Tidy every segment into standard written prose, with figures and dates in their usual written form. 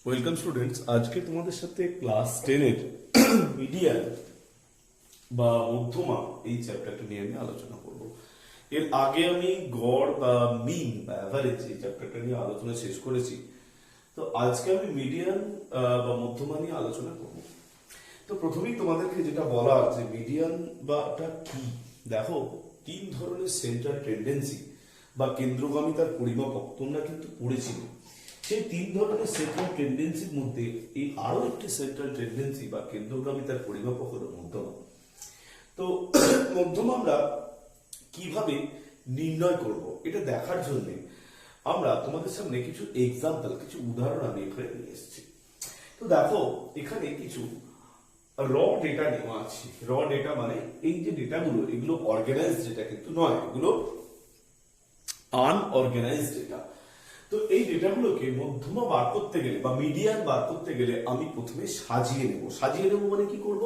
Welcome students, আজকে তোমাদের সাথে ক্লাস 10 এর মিডিয়ান বা মধ্যমা এই চ্যাপ্টারটা নিয়ে আমি আলোচনা করব। এর আগে আমি গড় বা মিন বা অ্যাভারেজ এই চ্যাপ্টারটা নিয়ে আলোচনা শেষ করেছি। তো আজকে আমি মিডিয়ান বা মধ্যমা নিয়ে আলোচনা করব। তো প্রথমেই তোমাদেরকে যেটা বলা যে মিডিয়ান বাটা কি, দেখো তিন ধরনের সেন্ট্রাল টেন্ডেন্সি বা কেন্দ্রগামিতার পরিমাপক তোমরা কিন্তু পড়েছিলে। সেই তিন ধরনের সেন্ট্রাল টেন্ডেন্সির মধ্যে এই আরো একটি সেন্ট্রাল টেন্ডেন্সি বা কেন্দ্রগামিতার পরিমাপক হলো মধ্যমা। তো মধ্যমা আমরা কিভাবে নির্ণয় করব এটা দেখার জন্য আমরা তোমাদের সামনে কিছু এক্সাম্পল, কিছু উদাহরণ আমি এখানে নিয়ে এসেছি। তো দেখো এখানে কিছু র ডেটা নেওয়া আছে। র ডেটা মানে এই যে ডেটাগুলো, এগুলো অর্গানাইজড ডেটা কিন্তু নয়, এগুলো আনঅর্গানাইজড ডেটা। তো এই ডেটাগুলোকে মধ্যমা বার করতে গেলে বা মিডিয়ান বার করতে গেলে আমি প্রথমে সাজিয়ে নেব। সাজিয়ে নেব মানে কি করব,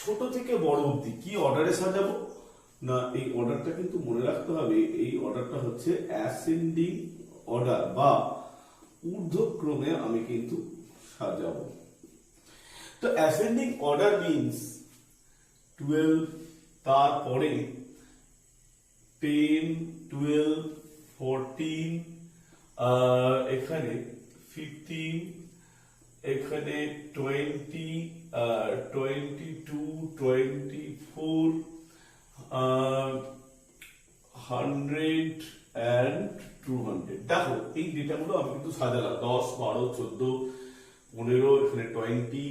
ছোট থেকে বড় অবধি কি অর্ডারে সাজাবো না, এই অর্ডারটা কিন্তু মনে রাখতে হবে। এই অর্ডারটা হচ্ছে অ্যাসেন্ডিং অর্ডার বা ঊর্ধ্বক্রমে আমি কিন্তু সাজাবো। তো অ্যাসেন্ডিং অর্ডার মিনস 12, তারপরে 10, 12, 14, এখানে 15, এখানে 20, 22, 24, 100 and 200। দেখো এই ডেটাগুলো আমি কিন্তু সাজালাম 10, 12, 14, 15, এখানে 20।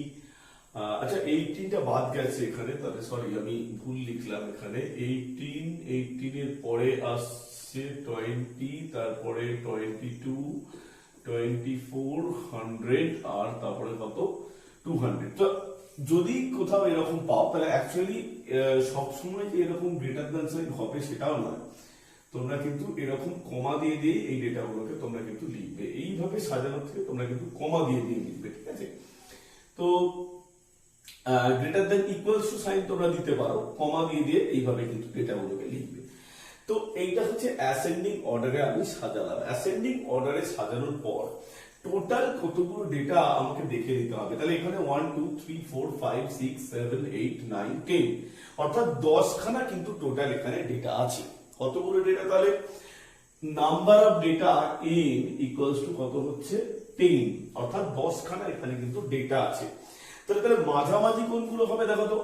আচ্ছা 18টা বাদ গেছে এখানে, তাহলে সরি আমি ভুল লিখলাম। এখানে 18 এর পরে আসছে 20, তারপরে 22, 24, 100 আর তারপরে কত 200। তো যদি কোথাও এরকম পাও তাহলে অ্যাকচুয়ালি সবসময় যে এরকম গ্রেটার দ্যান সাইন হবে সেটাও নয়, তোমরা কিন্তু এরকম কমা দিয়ে দিয়ে এই ডেটাগুলোকে তোমরা কিন্তু লিখবে। এইভাবে সাজানো থেকে তোমরা কিন্তু কমা দিয়ে দিয়ে লিখবে, ঠিক আছে? তো greater than equals to sign তোমরা দিতে পারো, কমা দিয়ে দিয়ে এইভাবে কিন্তু ডেটাগুলোকে লিখবে। তো এইটা হচ্ছে অ্যাসেন্ডিং অর্ডারে আমি সাজালাম। অ্যাসেন্ডিং অর্ডারে সাজানোর পর টোটাল কতগুলো ডেটা আমাকে দেখে নিতে হবে। তাহলে এখানে 1, 2, 3, 4, 5, 6, 7, 8, 9, 10 অর্থাৎ 10 খানা কিন্তু টোটাল এখানে ডেটা আছে। কতগুলো ডেটা, তাহলে number of data in equals to কত হচ্ছে 10, অর্থাৎ 10 খানা এখানে কিন্তু ডেটা আছে। তাহলে মাঝামাঝি কোনগুলো হবে দেখো তো।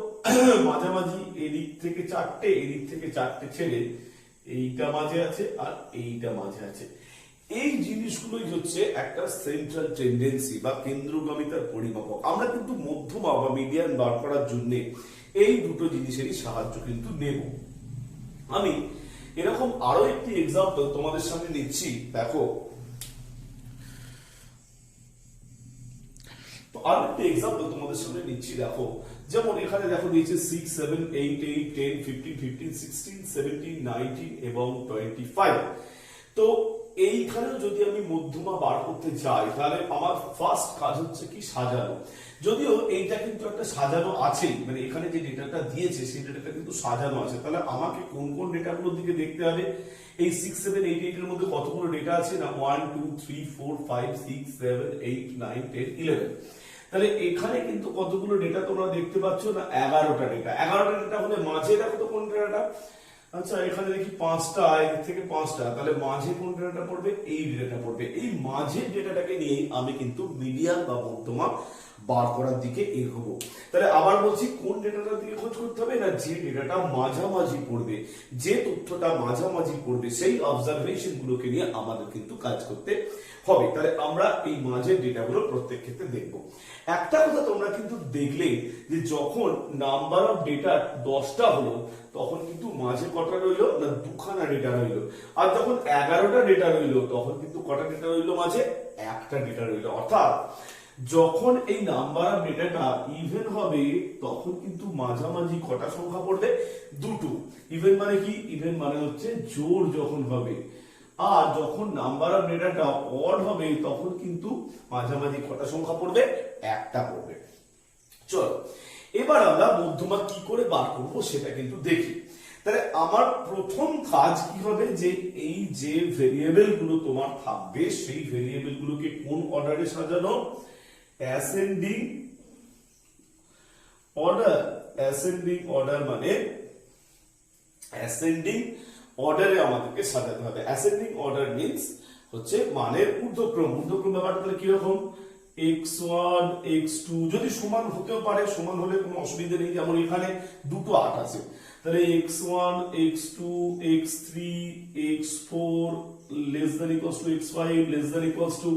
মাঝামাঝি এদিক থেকে 4টে, এদিক থেকে 4টে ছেড়ে এইটা মাঝে আছে আর এইটা মাঝে আছে। এই জিনিসগুলোই হচ্ছে একটা সেন্ট্রাল টেন্ডেন্সি বা কেন্দ্রগামিতার পরিমাপক। আমরা কিন্তু মধ্যমা বা মিডিয়ান বার করার জন্য এই দুটো জিনিসেরই সাহায্য কিন্তু নেব। আমি এরকম আরো একটি এক্সাম্পল তোমাদের সামনে নিচ্ছি। দেখো আর একটা এক্সাম্পল তোমাদের সামনে নিচ্ছি। দেখো যেমন এখানে দেখো দিয়েছে 6, 7, 8, 8, 10, 15, 15, 16, 17, 19 এবং 25। তো এইখানেও যদি আমি মধ্যমা বার করতে যাই তাহলে আমার ফার্স্ট কাজ হচ্ছে কি সাজানো। যদিও এইটা কিন্তু একটা সাজানো আছেই, মানে এখানে যে ডেটাটা দিয়েছে সেই ডেটাটা কিন্তু সাজানো আছে। তাহলে আমাকে কোন কোন ডেটাগুলোর দিকে দেখতে হবে। এই 6, 7, 8, 8 এর মধ্যে কতগুলো ডেটা আছে না, 1, 2, 3, 4, 5, 6, 7, 8, 9, 10, 11। তাহলে এখানে কিন্তু কতগুলো ডেটা তোমরা দেখতে পাচ্ছ না, 11টা ডেটা। 11টা ডেটা হলে মাঝে দেখো তো কোন ডেটাটা। আচ্ছা এখানে দেখি 5টা, এদিক থেকে 5টা, তাহলে মাঝে কোন ডেটাটা পড়বে, এই ডেটাটা পড়বে। এই মাঝে ডেটাটাকে নিয়ে আমি কিন্তু মিডিয়ান বা মধ্যমা বার করার দিকে এগোবো। তাহলে আবার বলছি কোন ডেটাটার দিকে খোঁজ করতে হবে না, যে ডেটাটা মাঝামাঝি পড়বে, যে তথ্যটা মাঝামাঝি পড়বে সেই অবজারভেশন গুলোকে নিয়ে আমাদের কিন্তু কাজ করতে হবে। তাহলে আমরা এই মাঝের ডেটাগুলো প্রত্যেক ক্ষেত্রে দেখব। একটা কথা তোমরা কিন্তু দেখলে যে যখন নাম্বার অফ ডেটা 10টা হলো তখন কিন্তু মাঝে কটা রইলো না, দুখানা ডেটা রইলো। আর যখন 11টা ডেটা রইলো তখন কিন্তু কটা ডেটা রইলো, মাঝে একটা ডেটা রইলো। অর্থাৎ যখন এই নাম্বার অফ ডেটাটা ইভেন হবে তখন কিন্তু মাঝামাঝি কটা সংখ্যা পড়বে, দুটো। ইভেন মানে কি, ইভেন মানে হচ্ছে জোড় যখন হবে। আর যখন নাম্বার অফ ডেটাটা অড হবে তখন কিন্তু মাঝামাঝি কটা সংখ্যা পড়বে, একটা পড়বে। চলো এবার আমরা মধ্যমা কি করে বার করবো সেটা কিন্তু দেখি। তাহলে আমার প্রথম কাজ কি হবে, যে এই যে ভেরিয়েবল গুলো তোমার থাকবে সেই ভেরিয়েবল গুলোকে কোন অর্ডারে সাজানো অ্যাসেন্ডিং অর্ডার, অ্যাসেন্ডিং অর্ডার মানে অ্যাসেন্ডিং অর্ডারে আমাদেরকে সাজাতে হবে। অ্যাসেন্ডিং অর্ডার মিন্স হচ্ছে মানের ঊর্ধ্বক্রম। ঊর্ধ্বক্রম ব্যাপারটা তাহলে কিরকম, x1 x2 যদি সমান হতেও পারে, সমান হলে কোনো অসুবিধা নেই, যেমন এখানে দুটো 8 আছে, তাহলে x1 x2 x3 x4 less than equals two x5 less than equals two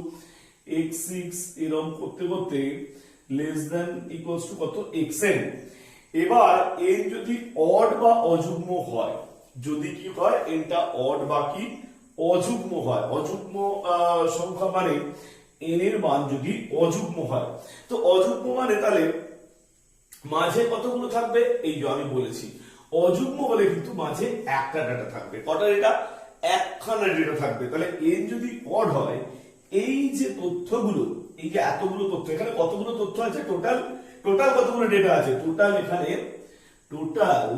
x6 এরকম করতে করতে লেস দ্যান ইকুয়ালস টু কত xn। এবার n যদি অড বা অযুগ্ম হয়, যদি কি হয় nটা অড বা কি অযুগ্ম হয়, অযুগ্ম সংখ্যা মানে n এর মান যদি অযুগ্ম হয়, তো অযুগ্ম মানে তাহলে মাঝে কতগুলো থাকবে, এই যে আমি বলেছি অযুগ্ম হলে কিন্তু মাঝে একটা ডেটা থাকবে। কটা ডেটা, একখানা ডেটা থাকবে। তাহলে n যদি অড হয়, এই যে তথ্যগুলো, এই যে এতগুলো তথ্য, এখানে কতগুলো তথ্য আছে, টোটাল কতগুলো ডেটা আছে, টোটাল এখানে total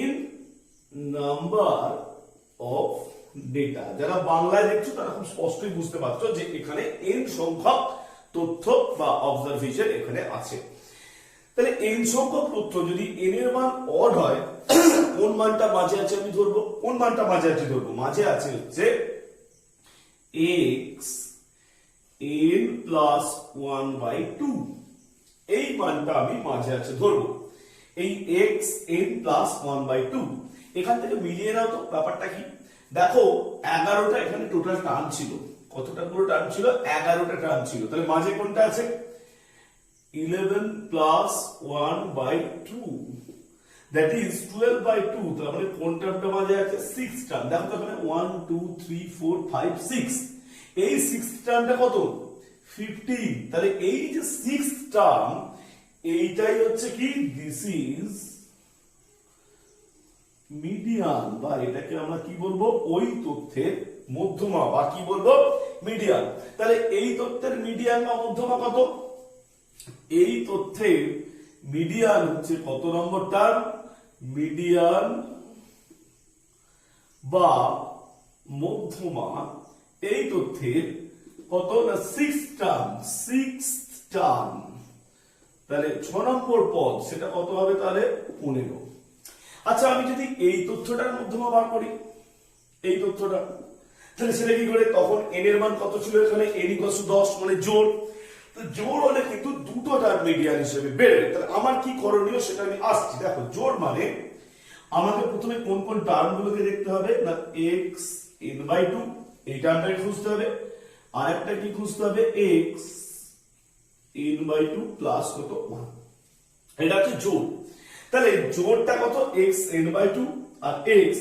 n number of data. যারা বাংলায় দেখছো তারা খুব স্পষ্টই বুঝতে পারছো যে এখানে n সংখ্যক তথ্য বা অবজারভেশন এখানে আছে। তাহলে n সংখ্যক তথ্য যদি n এর মান অড হয়, কোন মানটা মাঝে আছে আমি ধরবো, কোন মানটা মাঝে আছে ধরবো, মাঝে আছে হচ্ছে x n প্লাস 1/2, এই মানটা আমি মাঝে আছে ধরবো, এই x n প্লাস 1/2। এখান থেকে মিলিয়ে নাও তো ব্যাপারটা কি, দেখো 11টা এখানে টোটাল টার্ম ছিল, কতটা পুরো টার্ম ছিল, 11টা টার্ম ছিল, তাহলে মাঝে কোনটা আছে 11 প্লাস 1/2, দ্যাট ইজ 12/2। তার মানে কোন টার্মটা মাঝে আছে, 6 টার্ম। দেখো তো এখানে 1 2 3 4 5 6, এই 6 টার্মটা কত 15। তাহলে এই যে 6 টার্ম, এইটাই হচ্ছে কি, দিস ইজ মিডিয়ান, বা এটাকে আমরা কি বলবো, ওই তথ্যের মধ্যমা, বা কি বলবো, মিডিয়ান। তাহলে এই তথ্যের মিডিয়ান বা মধ্যমা কত, এই তথ্যের মিডিয়ান হচ্ছে কত নম্বর টার্ম, মিডিয়ান বা মধ্যমা এই তথ্যের কত না 6 টার্ম, 6 টার্ম। তাহলে 6 নম্বর পদ, সেটা কত হবে তাহলে 15। আচ্ছা আমি যদি এই তথ্যটার মধ্যমা বার করি, এই তথ্যটা, তাহলে সেটা কি করে, তখন n এর মান কত ছিল এখানে, n = 10 মানে জোড়, তো জোড় হলে কিন্তু দুটো টার্ম মিডিয়ান হিসেবে বেরোবে। তাহলে আমার কি করণীয় সেটা আমি আসছি। দেখো জোড় মানে আমাকে প্রথমে কোন কোন টার্ম গুলোকে দেখতে হবে না, x n/2 এই টার্মটাকে খুঁজতে হবে, আর একটা কি খুঁজতে হবে, x n/2 প্লাস কত 1, এটা হচ্ছে জোড়। তাহলে জোড়টা কত, x n/2 আর x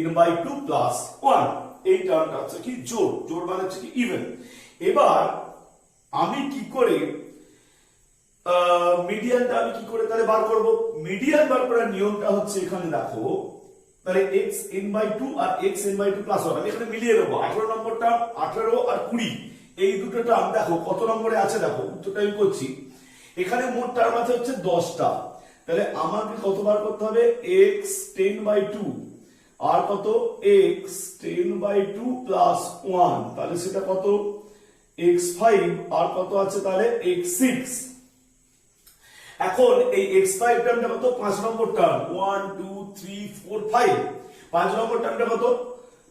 n/2 প্লাস 1, এই টার্মটা হচ্ছে কি জোড়, জোড় মানে হচ্ছে কি ইভেন। এবার আমি কি করে মিডিয়ানটা আমি কি করে তাহলে বার করব, মিডিয়ান বার করার নিয়মটা হচ্ছে এখানে দেখো, তাহলে x n/2 আর x n/2 প্লাস 1 আমি এখানে মিলিয়ে দেবো। 18 নম্বরটা 18 আর 20 এই দুটো টার্ম দেখো কত নম্বরে আছে, দেখো উত্তরটা আমি করছি। এখানে মোট টার্ম আছে হচ্ছে 10টা, তাহলে আমাকে কত বার করতে হবে, x 10/2 আর কত x 10/2 প্লাস 1, তাহলে সেটা কত x5 আর কত আছে তাহলে x6। এখন এই x5 টার্মটা কত, 5 নম্বর টার্ম, 1 2 3 4 5, 5 নম্বর টার্মটা কত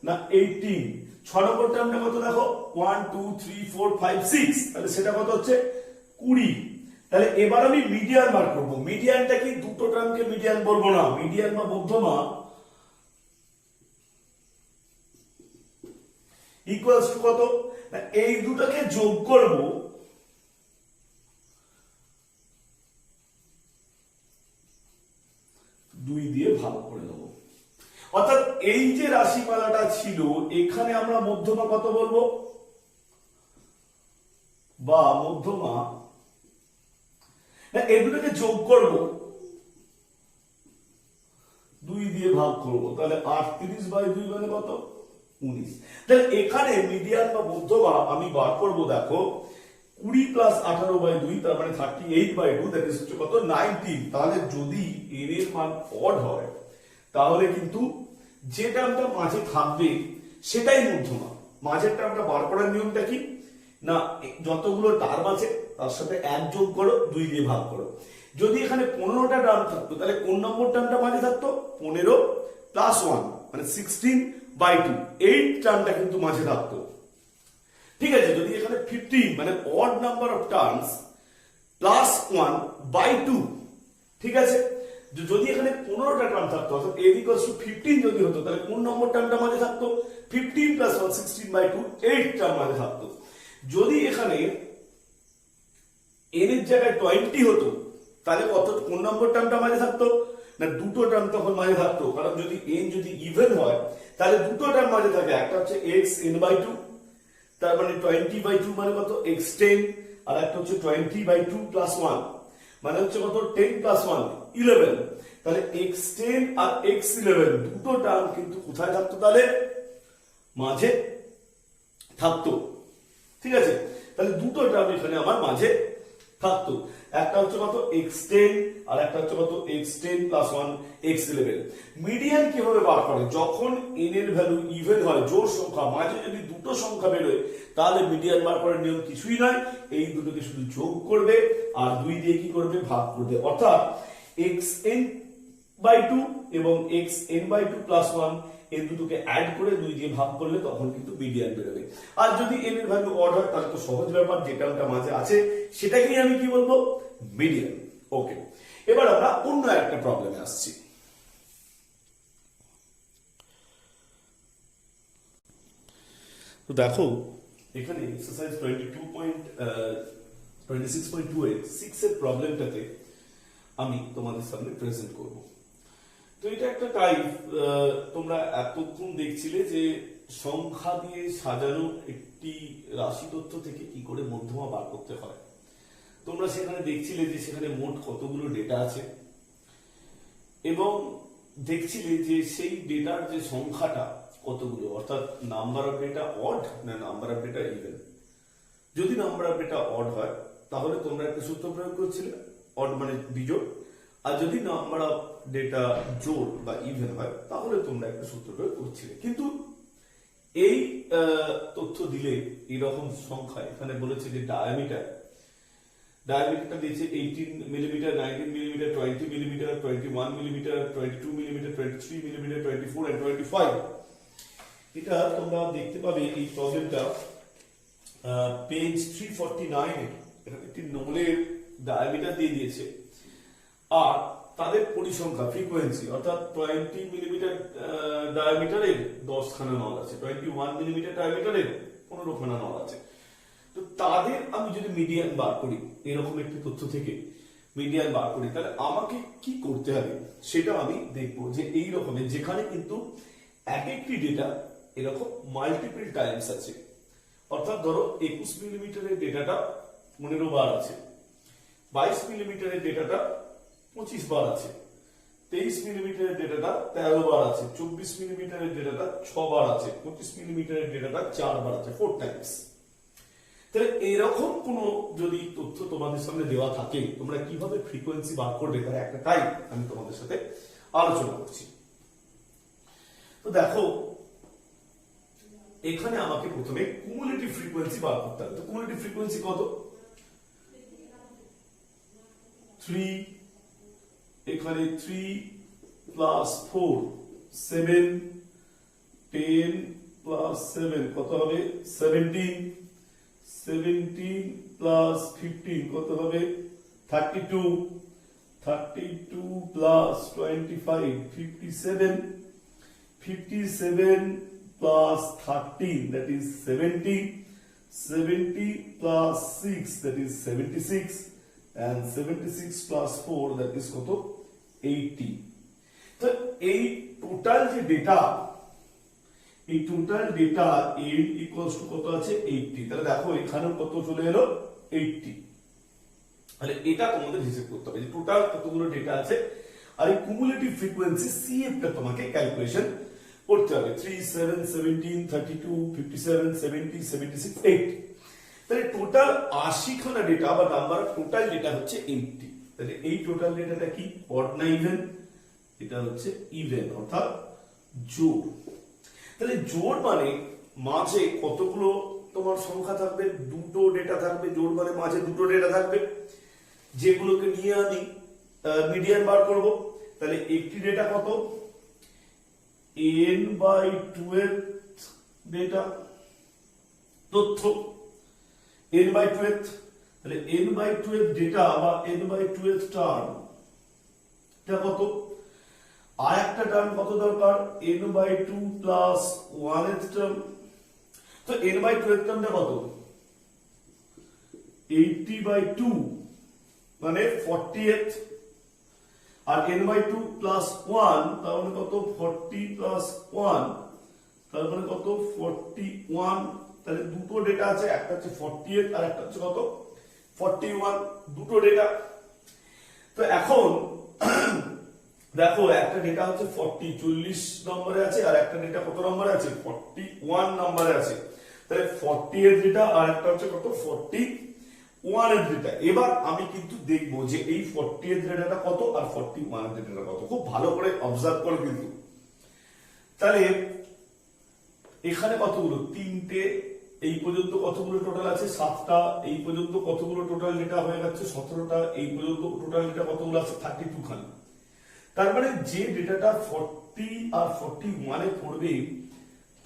না 18, 6 নম্বর টার্মটা কত দেখো 1 2 3 4 5 6, তাহলে সেটা কত হচ্ছে 20। তাহলে এবার আমি মিডিয়ান বার করব। মিডিয়ানটা কি, দুটো টার্মকে মিডিয়ান বলবো না, মিডিয়ান বা মধ্যমা ইকুয়ালস টু কত, এই দুটোকে যোগ করব, দুই দিয়ে ভাগ করে দেবো। অর্থাৎ এই যে রাশিমালাটা ছিল এখানে আমরা মধ্যমা কত বলবো, বা মধ্যমা এগুলোকে যোগ করব, 2 দিয়ে ভাগ করব, তাহলে 38/2 মানে কত 19। তাহলে এখানে মিডিয়ান বা মধ্যমা আমি বার করব, দেখো 20 প্লাস 18/2 তার মানে 38/2, দ্যাট ইজ কত 19। তাহলে যদি n এর মান অড হয় তাহলে কিন্তু যে টার্মটা মাঝে থাকবে সেটাই মধ্যমা। মাঝের টার্মটা বার করার নিয়মটা কি না যতগুলো টার্ম আছে তার সাথে 1 যোগ করো, 2 দিয়ে ভাগ করো। যদি এখানে 15টা টার্ম থাকতো তাহলে কোন নম্বর টার্মটা মাঝে থাকতো? 15 প্লাস 1 মানে 16/2, 8 টার্মটা কিন্তু মাঝে থাকতো। ঠিক আছে, যদি এখানে 15 মানে odd number of terms plus 1/2, ঠিক আছে, যদি এখানে 15টা টার্ম থাকতো অর্থাৎ n = 15 যদি হতো তাহলে কোন নম্বর টার্মটা মাঝে থাকতো? 15 প্লাস 1 16/2, 8 টার্ম মাঝে থাকতো। যদি এখানে n এর জায়গায় 20 হতো তাহলে কোন নম্বর টার্মটা মাঝে থাকতো? না দুটো টার্ম তখন মাঝে থাকতো, কারণ যদি n যদি ইভেন হয় তাহলে দুটো টার্ম মাঝে থাকে, একটা হচ্ছে xn/2 তার মানে 20/2 মানে কত? x10, আর একটা হচ্ছে 20/2 প্লাস 1 মানে হচ্ছে কত? 10 প্লাস 1 11। তাহলে x10 আর x11 দুটো টার্ম কিন্তু কোথায় থাকতো? তাহলে মাঝে থাকতো। ঠিক আছে, তাহলে দুটো টার্ম এখানে আমার মাঝে থাকতো, একটা হচ্ছে কত? x10 আর একটা হচ্ছে কত? x10 plus 1 x11। মিডিয়ান কিভাবে বার করে? যখন n এর ভ্যালু ইভেন হয়, জোড় সংখ্যা, মাঝে যদি দুটো সংখ্যা বেরোয় তাহলে মিডিয়ান বার করার নিয়ম কিছুই নয়, এই দুটোকে শুধু যোগ করবে আর 2 দিয়ে কি করবে? ভাগ করবে। অর্থাৎ xn/2 এবং xn/2 প্লাস 1 এই দুটোকে অ্যাড করে 2 দিয়ে ভাগ করলে তখন কিন্তু মিডিয়ান বেরোবে। আর যদি n এর ভ্যালু অড হয় তাহলে তো সহজ ব্যাপার, যে টার্মটা মাঝে আছে সেটাকেই আমি কি বলবো? মিডিয়ান। ওকে, এবার আমরা অন্য একটা প্রবলেমে আসছি। তো দেখো এখানে এক্সারসাইজ 26.2 এর 6 এর প্রবলেমটাতে আমি তোমাদের সামনে প্রেজেন্ট করব। তো এটা একটা টাইপ, তোমরা এতক্ষণ দেখছিলে যে সংখ্যা দিয়ে সাজানো একটি রাশি তথ্য থেকে কি করে মধ্যমা বার করতে হয়। তোমরা সেখানে দেখছিলে যে সেখানে মোট কতগুলো ডেটা আছে এবং দেখছিলে যে সেই ডেটার যে সংখ্যাটা কতগুলো, অর্থাৎ নাম্বার অফ ডেটা অড না নাম্বার অফ ডেটা ইভেন। যদি নাম্বার অফ ডেটা অড হয় তাহলে তোমরা একটা সূত্র প্রয়োগ করছিলে, অড মানে বিজোড়, আর যদি নাম্বার অফ ডেটা জোড় বা ইভেন হয় তাহলে তোমরা একটা সূত্র প্রয়োগ করছিলে। কিন্তু এই তথ্য দিলে এরকম সংখ্যা, এখানে বলেছে যে ডায়ামিটারটা দিয়েছে 18 millimetre, 19 millimetre, 20 millimetre, 21 millimetre, 22 millimetre, 23 millimetre, 24 and 25। এটা তোমরা দেখতে পাবে এই প্রবলেমটা পেজ 349 এ। এখানে একটি নলের ডায়ামিটার দিয়ে দিয়েছে আর তাদের পরিসংখ্যা ফ্রিকোয়েন্সি, অর্থাৎ 20 মিলিমিটার ডায়ামিটারের 10 খানা নল আছে, 21 মিলিমিটার ডায়ামিটারের 15 খানা নল আছে। তো তাদের আমি যদি মিডিয়ান বার করি, এরকম একটি তথ্য থেকে মিডিয়ান বার করি, তাহলে আমাকে কি করতে হবে সেটা আমি দেখবো। যে এই রকমের যেখানে কিন্তু এক একটি ডেটা এরকম মাল্টিপল টাইমস আছে, অর্থাৎ ধরো 21 মিলিমিটারের ডেটাটা 15 বার আছে, 22 মিলিমিটারের ডেটাটা 25 বার আছে, 23 মিলিমিটারের ডেটাটা 13 বার আছে, 24 মিলিমিটারের ডেটাটা 6 বার আছে, 25 মিলিমিটারের ডেটাটা 4 বার আছে, 4 টাইমস। তাহলে এরকম কোন যদি তথ্য তোমাদের সামনে দেওয়া থাকে তোমরা কিভাবে ফ্রিকোয়েন্সি বার করবে তার একটা টাইপ আমি তোমাদের সাথে আলোচনা করছি। তো দেখো এখানে আমাকে প্রথমে কুমুলেটিভ ফ্রিকোয়েন্সি বার করতে হবে। তো কুমুলেটিভ ফ্রিকোয়েন্সি কত? 3, এখানে 3 প্লাস 4 7, 10 প্লাস 7 কত হবে? 17, 17 প্লাস 15 কত হবে? 32, 32 plus 25 57, 57 plus 13 that is 70, 70 plus 6 that is 76, and 76 plus 4 that is কত? 80। তো এই টোটাল যে ডেটা, এই total data n equals to কত আছে? 80। তাহলে দেখো এখানেও কত চলে এলো? 80। তাহলে এটা তোমাদের হিসাব করতে হবে যে টোটাল কতগুলো ডেটা আছে, আর এই কুমুলেটিভ ফ্রিকোয়েন্সি CF টা তোমাকে ক্যালকুলেশন করতে হবে। 3, 7, 17, 32, 57, 70, 76, 80। তাহলে টোটাল 80 খানা ডেটা বা নাম্বার অফ টোটাল ডেটা হচ্ছে 80। তাহলে এই টোটাল ডেটাটা কি? অড না ইভেন? এটা হচ্ছে ইভেন, অর্থাৎ জোড়। তাহলে জোড় মানে মাঝে কতগুলো তোমার সংখ্যা থাকবে, দুটো ডেটা থাকবে, জোড় মানে মাঝে দুটো ডেটা থাকবে, যেগুলোকে নিয়ে আমি মিডিয়ান বার করব। তাহলে একটি ডেটা কত, n/2 ডেটা তথ্য, n/2, তাহলে n/2 ডেটা বা n/2 টার্ম এটা কত, আর একটা টার্ম কত দরকার, n/2 প্লাস 1th টার্ম। তো n/2 টার্মটা কত, 80/2 মানে 40th, আর n/2 প্লাস 1 তার মানে কত, 40 প্লাস 1 তার মানে কত, 41। তাহলে দুটো ডেটা আছে, একটা হচ্ছে 40th আর একটা হচ্ছে কত, 41, দুটো ডেটা। তো এখন দেখো একটা ডেটা হচ্ছে 40 নম্বরে আছে, আর একটা ডেটা কত নম্বরে আছে, 41 নম্বরে আছে। তাহলে 40 এর ডেটা আর একটা হচ্ছে কত, 41 এর ডেটা। এবার আমি কিন্তু দেখবো যে এই 40 এর ডেটাটা কত আর 41 এর ডেটাটা কত, খুব ভালো করে অবজার্ভ করো কিন্তু। তাহলে এখানে কতগুলো, তিনটে, এই পর্যন্ত কতগুলো টোটাল আছে, 7টা, এই পর্যন্ত কতগুলো টোটাল ডেটা হয়ে যাচ্ছে, 17টা, এই পর্যন্ত টোটাল ডেটা কতগুলো আছে, 32 খানি। তার মানে যে ডেটাটা 40 আর 41 এ পড়বে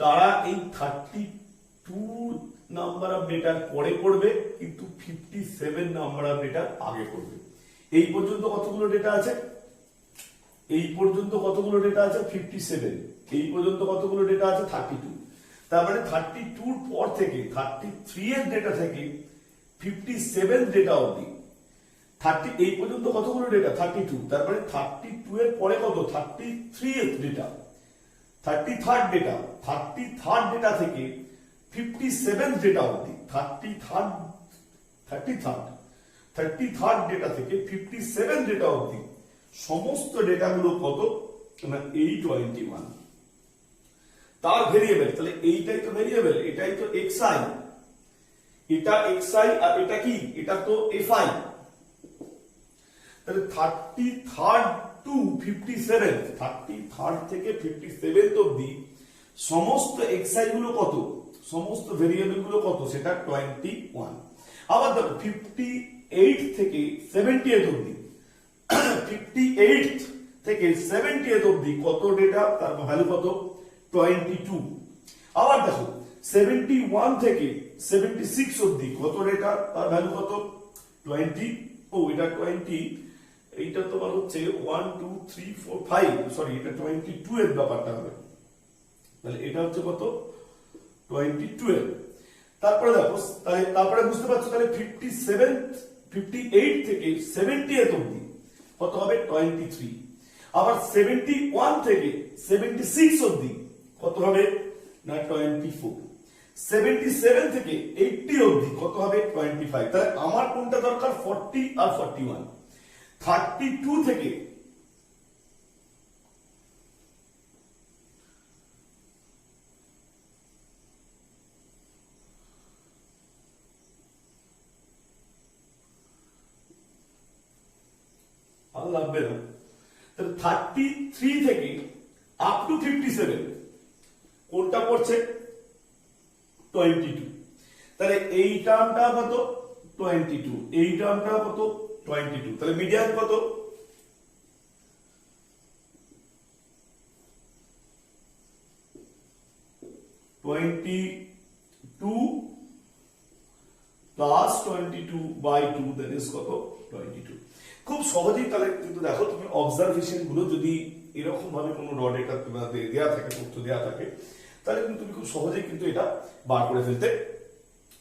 তারা এই 32 নাম্বার অফ ডেটার পরে পড়বে, কিন্তু 57 নাম্বার অফ ডেটার আগে পড়বে। এই পর্যন্ত কতগুলো ডেটা আছে, এই পর্যন্ত কতগুলো ডেটা আছে, 57, এই পর্যন্ত কতগুলো ডেটা আছে, 32। তার মানে 32 পর থেকে 33 এর ডেটা থেকে 57 ডেটা অবধি 30, এই পর্যন্ত কতগুলো ডেটা, 32। তার মানে 32 এর পরে কত, 33 এর data, 33rd data, 33rd data থেকে 57 ডেটা অবধি, 33rd ডেটা থেকে 57 ডেটা অবধি সমস্ত ডেটাগুলো কত না, 821। তার ভেরিয়েবল, তাহলে এইটাই তো ভেরিয়েবল, এটাই তো xi, এটা xi আর এটা কি, এটা তো fi। তাহলে 33rd টু 57, 33rd থেকে 57 অবধি সমস্ত xi গুলো কত, সমস্ত ভেরিয়েবল গুলো কত, সেটা 21। আবার দেখো 58 থেকে 78 অবধি 58 থেকে 78 অবধি কত ডেটা, তার ভ্যালু কত, 22। আবার দেখো 71 থেকে 76 অবধি কত ডেটা, তার ভ্যালু কত, 20। ও এটা 20, এইটা তোমার হচ্ছে 1 2 3 4 5, সরি এটা 22 এর ব্যাপারটা হবে। তাহলে এটা হচ্ছে কত, 22। তারপরে দেখো, তারপরে বুঝতে পারছো, তাহলে 58 থেকে 78 অবধি কত হবে, 23। আবার 71 থেকে 76 অবধি কত হবে না, 24। 77 থেকে 80 অবধি কত হবে, 25। তাহলে আমার কোনটা দরকার, 40 আর 41। 32 থেকে লাগবে না, তাহলে 33 থেকে আপ টু 57 কোনটা পড়ছে, 22। তাহলে এই টার্মটা কত, 22, এই টার্মটা কত, 22। তাহলে মিডিয়ান কত, 22 প্লাস 22/2, দ্যাট ইজ কত, 22। খুব সহজেই তাহলে কিন্তু দেখো তুমি অবজারভেশন গুলো যদি এরকম ভাবে কোনো র ডেটা তোমাদের দেয়া থাকে, তথ্য দেয়া থাকে, তাহলে কিন্তু তুমি খুব সহজেই কিন্তু এটা বার করে ফেলতে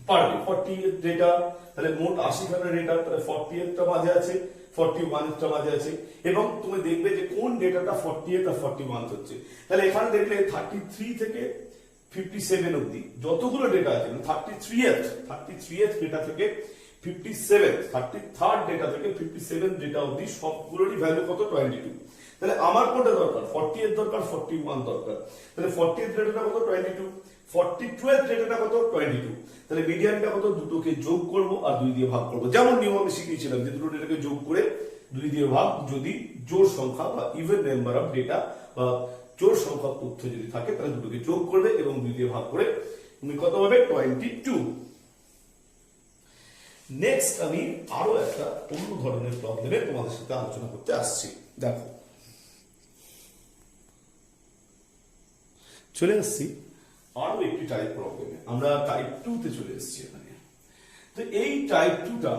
পারবে। 40 এর ডেটা, তাহলে মোট 80 খানা ডেটা, তাহলে 40 এরটা মাঝে আছে, 41 এরটা মাঝে আছে, এবং তুমি দেখবে যে কোন ডেটাটা 40 আর 41 হচ্ছে। তাহলে এখানে দেখলে 33 থেকে 57 অবধি যতগুলো ডেটা আছে, 33th ডেটা থেকে 33rd ডেটা থেকে 57 ডেটা অবধি সবগুলোরই ভ্যালু কত, 22। তাহলে আমার কোনটা দরকার, 40 এর দরকার, 41 দরকার। তাহলে 40th ডেটাটা কত, 22, 42th ডেটাটা কত, 22। তাহলে মিডিয়ানটা কত, দুটোকে যোগ করব আর 2 দিয়ে ভাগ করব। যেমন নিয়ম আমি শিখিয়েছিলাম যে দুটো ডেটাকে যোগ করে 2 দিয়ে ভাগ, যদি জোড় সংখ্যা বা ইভেন নাম্বার অফ ডেটা বা জোড় সংখ্যক তথ্য যদি থাকে তাহলে দুটোকে যোগ করবে এবং 2 দিয়ে ভাগ করে কত হবে 22। নেক্সট আমি আরো একটা অন্য ধরনের প্রবলেমে তোমাদের সাথে আলোচনা করতে আসছি। দেখো চলে আসছি আরো একটি টাইপ প্রবলেমে, আমরা টাইপ 2 তে চলে এসেছি এখানে। তো এই টাইপ 2টা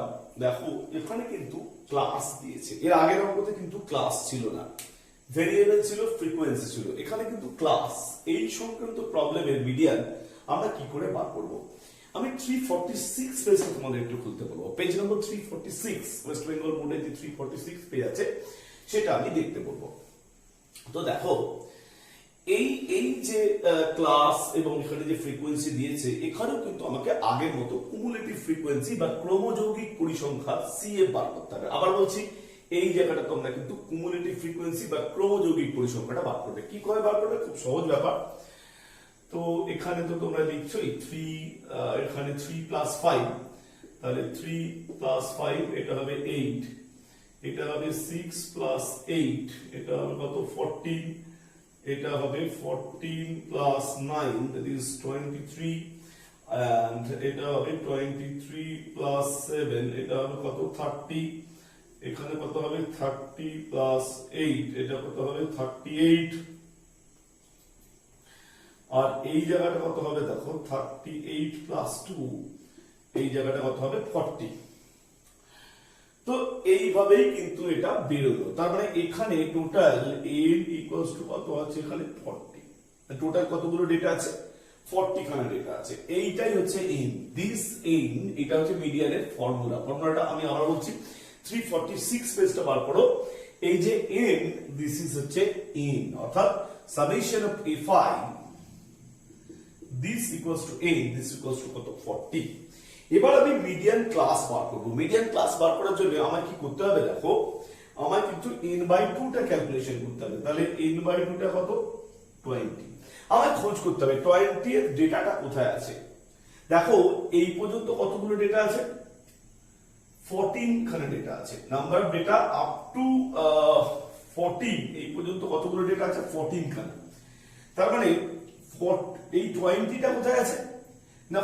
দেখো এখানে কিন্তু ক্লাস দিয়েছে, এর আগের অঙ্কতে কিন্তু ক্লাস ছিল না, ভেরিয়েবল ছিল, ফ্রিকোয়েন্সি ছিল, এখানে কিন্তু ক্লাস। এই সংক্রান্ত প্রবলেমের মিডিয়ান আমরা কি করে বার করব? আমি 346 পেজটা তোমাদের একটু খুলতে বলবো, পেজ নম্বর 346, ওয়েস্ট বেঙ্গল বোর্ডে যে 346 পেজ আছে সেটা আমি দেখতে বলবো। তো দেখো এই যে ক্লাস এবং এখানে যে ফ্রিকোয়েন্সি দিয়েছে, এখানেও কিন্তু আমাকে আগের মতো কুমুলেটিভ ফ্রিকোয়েন্সি বা ক্রমযৌগিক পরিসংখ্যা সিএফ বার করতে হবে। আবার বলছি, এই জায়গাটা তোমরা কিন্তু কুমুলেটিভ ফ্রিকোয়েন্সি বা ক্রমযৌগিক পরিসংখ্যাটা বার করবে। কি করে বার করবে? খুব সহজ ব্যাপার। তো এখানে তো তোমরা লিখছোই 3, এখানে 3 প্লাস 5, তাহলে 3 প্লাস 5 এটা হবে 8, এটা হবে 6 প্লাস 8, এটা হবে কত 14, এটা হবে 14 প্লাস 9, that is 23, and এটা হবে 23 প্লাস 7, এটা হবে কত 30, এখানে কত হবে 30 প্লাস 8, এটা কত হবে 38, আর এই জায়গাটা কত হবে দেখো 38 প্লাস 2, এই জায়গাটা কত হবে 40। তো এইভাবেই কিন্তু এটা বেরোলো। তার মানে এখানে টোটাল n ইকুয়ালস টু কত আছে? এখানে 40। টোটাল কতগুলো ডেটা আছে? 40 খানা ডেটা আছে। এইটাই হচ্ছে n, দিস n, এটা হচ্ছে মিডিয়ানের ফর্মুলা। ফর্মুলাটা আমি আবার বলছি, 346 পেজটা বার করো। এই যে n, দিস ইজ হচ্ছে n, অর্থাৎ summation of fi, this equals to n, this equals to কত 40। এবার আমি মিডিয়ান ক্লাস বার করব। মিডিয়ান ক্লাস বার করার জন্য আমায় কি করতে হবে? দেখো আমায় কিন্তু n/2 টা ক্যালকুলেশন করতে হবে। তাহলে n/2 টা কত 20। আমায় খোঁজ করতে হবে 20 এর ডেটাটা কোথায় আছে। দেখো এই পর্যন্ত কতগুলো ডেটা আছে? 14 খানা ডেটা আছে। Number of data up to 14, এই পর্যন্ত কতগুলো ডেটা আছে? 14 খানা। তার মানে এই 20টা কোথায় আছে না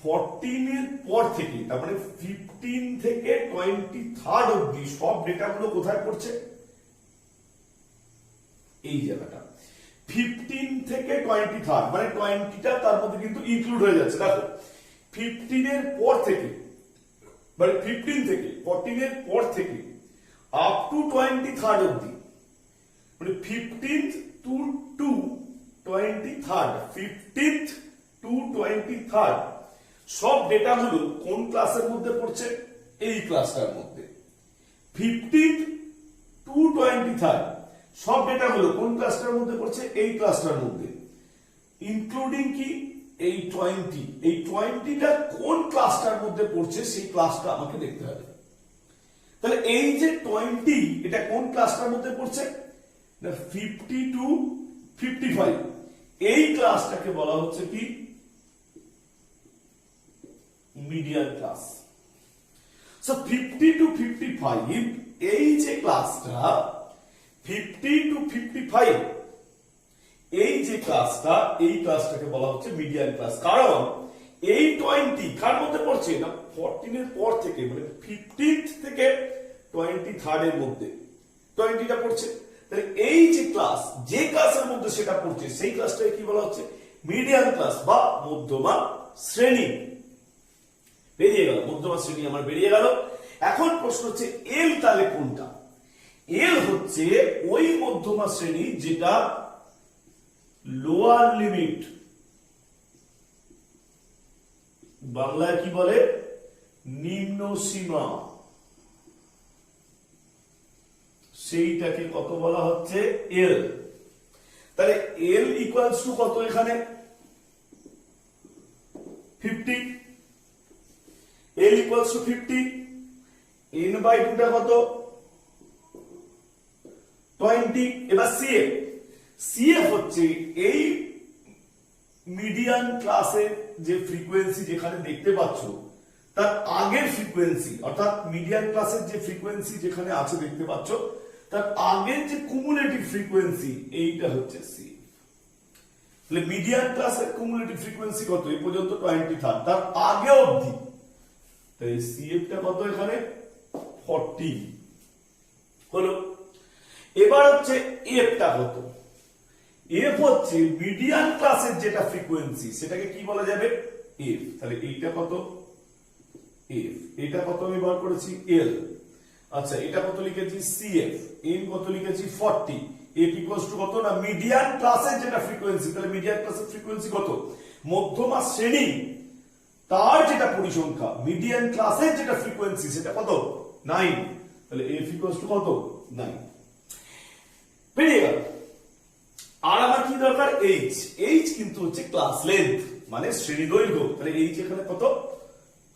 14 এর পর থেকে, তার মানে 15 থেকে 23rd অবধি সব ডেটাগুলো কোথায় পড়ছে? এই জায়গাটা 15 থেকে 23rd, মানে 20টা তার মধ্যে কিন্তু ইনক্লুড হয়ে যাচ্ছে। দেখো 15 এর পর থেকে, মানে 15 থেকে 14 এর পর থেকে আপ টু 23rd অবধি, মানে 15th to 23rd, 15th to 23rd সব ডেটাগুলো কোন ক্লাসের মধ্যে পড়ছে? এই ক্লাসটার মধ্যে। 15th to 23rd সব ডেটাগুলো কোন ক্লাসটার মধ্যে পড়ছে? এই ক্লাসটার মধ্যে, ইনক্লুডিং কি এই 20। এই 20টা কোন ক্লাসটার মধ্যে পড়ছে সেই ক্লাসটা আমাকে দেখতে হবে। তাহলে এই যে 20, এটা কোন ক্লাসটার মধ্যে পড়ছে? না 50 to 55, এই ক্লাসটাকে বলা হচ্ছে কি? Median class. সো 50 to 55, এই যে ক্লাসটা 50 to 55, এই যে ক্লাসটা, এই ক্লাসটাকে বলা হচ্ছে মিডিয়ান ক্লাস। কারণ এই 20 কার মধ্যে পড়ছে? না 14 এর পর থেকে, মানে 15th থেকে 23rd এর মধ্যে 20টা পড়ছে। তাহলে এই যে ক্লাস, যে ক্লাসের মধ্যে সেটা পড়ছে, সেই ক্লাসটাকে কি বলা হচ্ছে? মিডিয়ান ক্লাস বা মধ্যমা শ্রেণী। বেরিয়ে গেল মধ্যমা শ্রেণী, আমার বেরিয়ে গেল। এখন প্রশ্ন হচ্ছে এল তাহলে কোনটা? এল হচ্ছে ওই মধ্যমা শ্রেণী যেটা লোয়ার লিমিট, বাংলায় কি বলে? নিম্ন সীমা, সেইটাকে কত বলা হচ্ছে? এল। তাহলে এল ইকুয়ালস টু কত? এখানে 50, এল ইকুয়ালস টু 50, n/2 টা কত? 20। এবার সিএফ, সিএফ হচ্ছে এই মিডিয়ান ক্লাসের যে ফ্রিকোয়েন্সি যেখানে দেখতে পাচ্ছ তার আগের ফ্রিকোয়েন্সি, অর্থাৎ মিডিয়ান ক্লাসের যে ফ্রিকোয়েন্সি যেখানে আছে দেখতে পাচ্ছ তার আগের যে কুমুলেটিভ ফ্রিকোয়েন্সি, এইটা হচ্ছে সিএফ। তাহলে মিডিয়ান ক্লাসের কুমুলেটিভ ফ্রিকোয়েন্সি কত? এই পর্যন্ত 20 তার আগে অবধি, তাই সিএফ টা কত এখানে 40 হলো। এবার হচ্ছে এফ টা কত? এফ হচ্ছে মিডিয়ান ক্লাসের যেটা ফ্রিকোয়েন্সি সেটাকে কি বলা যাবে? এফ। তাহলে এইটা কত? এফ। এটা কত আমি বার করেছি? এল। আচ্ছা, এটা কত লিখেছি? সিএফ। এন কত লিখেছি? 40। এফ ইকুয়ালস টু কত না মিডিয়ান ক্লাসের যেটা ফ্রিকোয়েন্সি। তাহলে মিডিয়ান ক্লাসের ফ্রিকোয়েন্সি কত? মধ্যমা শ্রেণী তার যেটা পরিসংখ্যা, মিডিয়ান ক্লাসের যেটা ফ্রিকোয়েন্সি সেটা কত? 9। তাহলে এফ ইকুয়ালস টু কত? 9। পেরিয়ে গেল। আর আমার কি দরকার? এইচ। এইচ কিন্তু হচ্ছে ক্লাস লেন্থ, মানে শ্রেণী দৈর্ঘ্য। তাহলে এইচ এখানে কত?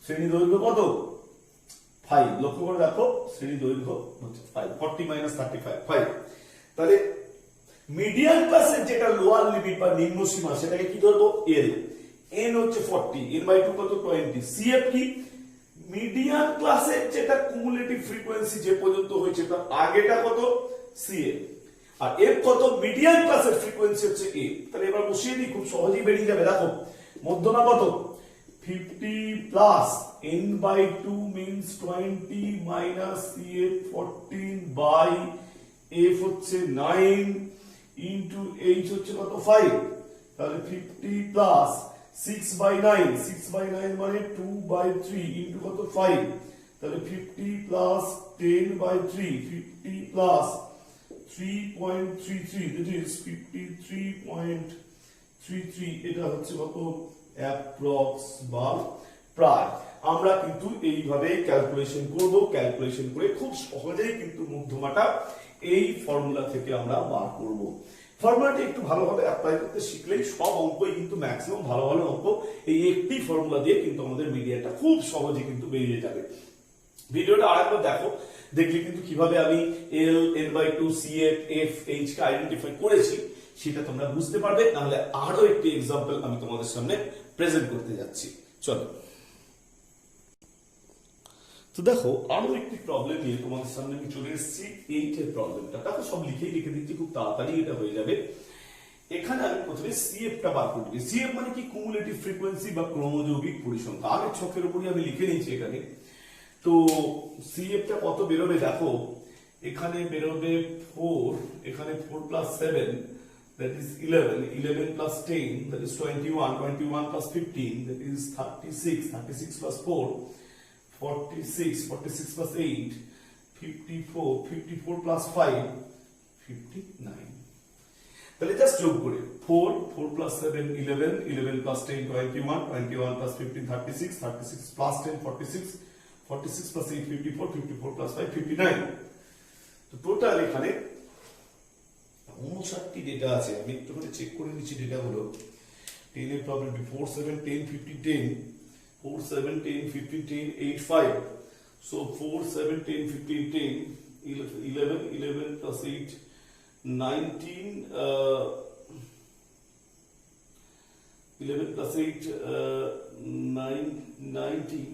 শ্রেণী দৈর্ঘ্য কত? 5। লক্ষ্য করে দেখো, শ্রেণী দৈর্ঘ্য হচ্ছে 5। 40 - 35 5। তাহলে মিডিয়ান ক্লাসের যেটা লোয়ার লিমিট বা নিম্ন সীমা সেটাকে কি ধরবো? এল। এন হচ্ছে 40, n/2 কত? 20। সিএফ কি? মিডিয়ান ক্লাসের যেটা কুমুলেটিভ ফ্রিকোয়েন্সি যে পর্যন্ত হয়েছে তার আগেটা কত? সিএফ। আর এফ কত? মিডিয়ান ক্লাসের ফ্রিকোয়েন্সি হচ্ছে এ। তাহলে এবার বসিয়ে দিই, খুব সহজেই বেরিয়ে যাবে। দেখো মধ্যমা কত? 50 plus n/2 means 20 minus CF 14 by F হচ্ছে 9 into H হচ্ছে কত? 5। তাহলে 50 প্লাস 6/9, 6/9 মানে 2/3 into কত? 5। তাহলে 50 প্লাস 10/3, 50 প্লাস 3.33, that is 53.33। এটা হচ্ছে কত? অ্যাপ্রক্স বা প্রায়। আমরা কিন্তু এইভাবে ক্যালকুলেশন করব। ক্যালকুলেশন করে খুব সহজেই কিন্তু মধ্যমাটা এই ফর্মুলা থেকে আমরা বার করব। ফর্মুলাটা একটু ভালোভাবে অ্যাপ্লাই করতে শিখলেই সব অঙ্কই কিন্তু ম্যাক্সিমাম ভালো ভালো অঙ্ক এই একটি ফর্মুলা দিয়ে কিন্তু আমাদের মিডিয়াটা খুব সহজে কিন্তু বেরিয়ে যাবে। ভিডিওটা আরেকবার দেখো, দেখলে কিন্তু কিভাবে আমি এল, n/2, CF, F, H K identify করেছি সেটা তোমরা বুঝতে পারবে। নাহলে আরো একটি এক্সাম্পল আমি তোমাদের সামনে প্রেজেন্ট করতে যাচ্ছি। চলো, তো দেখো আরো একটি প্রবলেম নিয়ে তোমাদের সামনে আমি চলে এসেছি। এইটের প্রবলেমটা দেখো, সব লিখেই লিখে দিচ্ছি, খুব তাড়াতাড়ি এটা হয়ে যাবে। এখানে আমি প্রথমে সিএফ টা বার করব। সিএফ মানে কি? কুমুলেটিভ ফ্রিকোয়েন্সি বা ক্রমযৌগিক পরিসংখ্যা। আগের ছকের উপরই আমি লিখে নিয়েছি এখানে। তো সিএফ টা কত বেরোবে দেখো, এখানে বেরোবে 4, এখানে 4 plus 7 that is 11, 11 plus 10 that is 21, 21 plus 15 that is 36, 36 plus 4 46, 46 plus 8 54, 54 plus 5 59। তাহলে জাস্ট যোগ করে 4, 4 plus 7 11, 11 plus 10 21, 21 plus 15 36, 36 plus 10 46, 46 plus 8 54, 54 plus 5 59। তো টোটাল এখানে 59টি ডেটা আছে। আমি একটু করে চেক করে নিচ্ছি ডেটা গুলো। 10 এর প্রবলেমটি 4 7 10 50 10, 4 7 10 15 10 8 5। So 4 7 10 15 10 11 11 plus 8 19 11 plus 8 9 19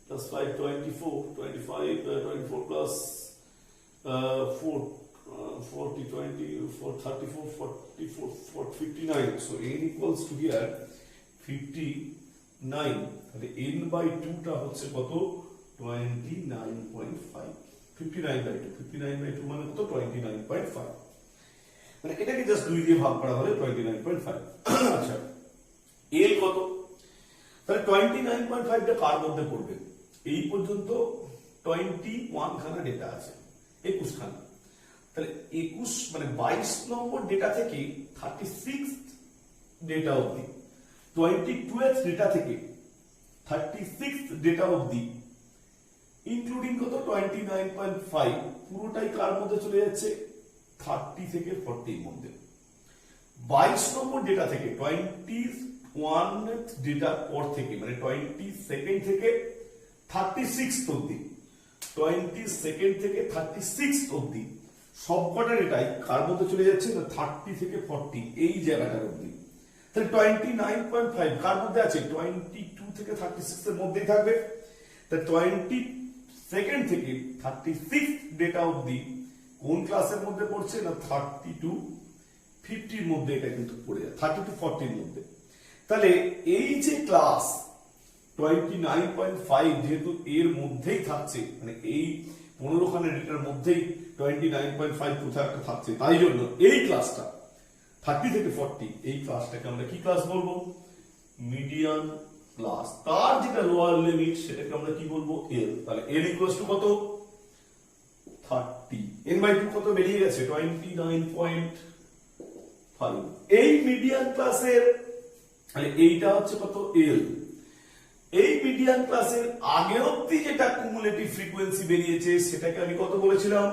plus 5 24 25 24 plus 4 40 24 34 44 59। So n equals to here 59। তাহলে n/2 টা হচ্ছে কত? 29.5। 59/2, 59/2 মানে কত? 29.5। মানে এটাকে জাস্ট 2 দিয়ে ভাগ করা হলে 29.5। আচ্ছা, l কত? তাহলে 29.5 টা কার মধ্যে পড়বে? এই পর্যন্ত 21 খানা ডেটা আছে, 21 খানা। তাহলে 21 মানে 22 নম্বর ডেটা থেকে 36 ডেটা অবধি, 22th ডেটা থেকে 36 ডেটা অবধি ইনক্লুডিং কত? 29.5 পুরোটাই কার মধ্যে চলে যাচ্ছে? 30 থেকে 40 এর মধ্যে। 22 নম্বর ডেটা থেকে 21th ডেটা পর থেকে মানে 22nd থেকে 36 অবধি, 22nd থেকে 36 অবধি সবকটা ডেটাই কার মধ্যে চলে যাচ্ছে না? 30 থেকে 40 এই জায়গাটার অবধি। তাহলে 29.5 কার মধ্যে আছে? 22 থেকে 36 এর মধ্যেই থাকবে। তাহলে 22nd থেকে 36 ডেটা অবধি কোন ক্লাসের মধ্যে পড়ছে না? 32 50 এর মধ্যে এটা কিন্তু পড়ে যায়, 30 to 40 এর মধ্যে। তাহলে এই যে ক্লাস 29.5 যেহেতু এর মধ্যেই থাকছে, মানে এই 15 খানের ডেটার মধ্যেই 29.5 কোথাও একটা থাকছে, তাই জন্য এই ক্লাসটা 30 থেকে 40 এই ক্লাসটাকে আমরা কি ক্লাস বলবো? Median class. তার যেটা লোয়ার লিমিট সেটাকে আমরা কি বলবো? এল। তাহলে এল ইকুয়ালস টু কত? 30। n/2 কত বেরিয়ে গেছে? 29.5। এই মিডিয়ান ক্লাসের, তাহলে এইটা হচ্ছে কত? এল। এই মিডিয়ান ক্লাসের আগে অবধি যেটা কুমুলেটিভ ফ্রিকোয়েন্সি বেরিয়েছে সেটাকে আমি কত বলেছিলাম?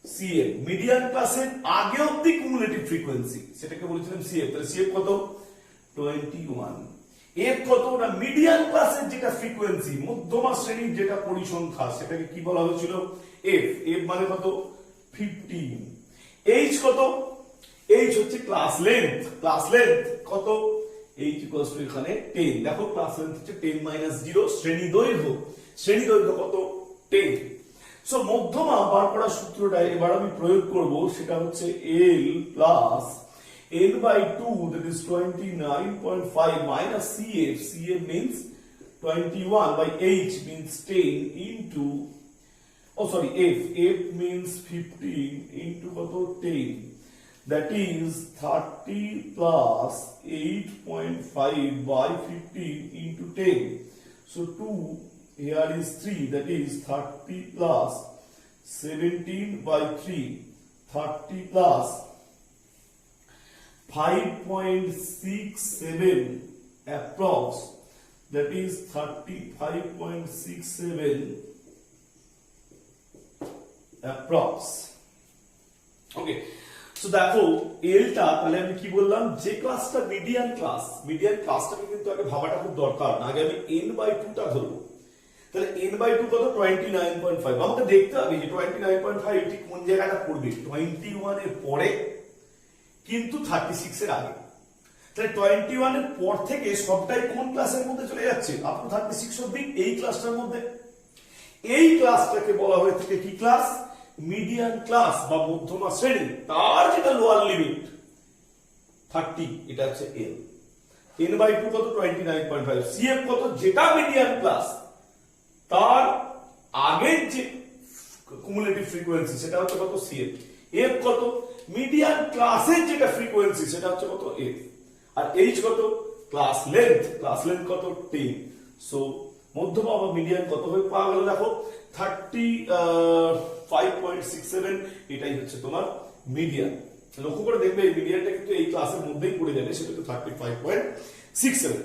সিএফ। মিডিয়ান ক্লাসের আগে অবধি কুমুলেটিভ ফ্রিকোয়েন্সি সেটাকে বলেছিলাম সিএফ। তাহলে সিএফ কত? 21। এফ কত? না মিডিয়ান ক্লাসের যেটা ফ্রিকোয়েন্সি, মধ্যমা শ্রেণীর যেটা পরিসংখ্যা সেটাকে কি বলা হয়েছিল? এফ। এফ মানে কত? 15। এইচ কত? এইচ হচ্ছে ক্লাস লেন্থ। ক্লাস লেন্থ কত? এইচ ইকুয়ালস টু এখানে 10। দেখো ক্লাস লেন্থ হচ্ছে 10 - 0। শ্রেণী দৈর্ঘ্য, শ্রেণী দৈর্ঘ্য কত? 10। সো মধ্যমা বার করার সূত্রটা এবার আমি প্রয়োগ করব, সেটা হচ্ছে এল plus n/2 that is 29.5 minus CF. CF means 21 by H means 10 into, oh sorry, F means 15 into কত? 10. That is 30 plus 8.5 by 15 into 10. So 2, here is 3, that is 30 plus 17 by 3. 30 plus 5.67 approx, that is 35.67 approx. Okay, so দেখো এলটা তাহলে আমি কি বললাম? যে ক্লাসটা median class, median ক্লাসটাকে কিন্তু আগে ভাবাটা খুব দরকার। আগে আমি n/2 টা ধরবো। তাহলে n/2 কত? 29.5। আমাকে দেখতে হবে যে 29.5 ঠিক কোন জায়গাটা পড়বে, 21 এর পরে কিন্তু 36 এর আগে। তাহলে 21 এর পর থেকে সবটাই কোন ক্লাসের মধ্যে চলে যাচ্ছে? আপ টু 36 অবধি এই ক্লাসটার মধ্যে। এই ক্লাসটাকে বলা হয়ে থাকে কি ক্লাস? মিডিয়ান ক্লাস বা মধ্যমা শ্রেণী। তার যেটা লোয়ার লিমিট 30, এটা হচ্ছে এল। n/2 কত? 29.5। সিএফ কত? যেটা মিডিয়ান ক্লাস তার আগের যে কুমুলেটিভ ফ্রিকোয়েন্সি সেটা হচ্ছে কত? সিএফ। এফ কত? মিডিয়ান ক্লাসের যেটা ফ্রিকোয়েন্সি সেটা হচ্ছে কত? এফ। আর এইচ কত? Class length. ক্লাস লেন্থ কত? 10। সো মধ্যমা বা মিডিয়ান কত হয়ে পাওয়া গেল? দেখো 35.67, এটাই হচ্ছে তোমার মিডিয়ান। লক্ষ্য করে দেখবে এই মিডিয়ানটা কিন্তু এই ক্লাসের মধ্যেই পড়ে যাবে, সেটা তো 35.67।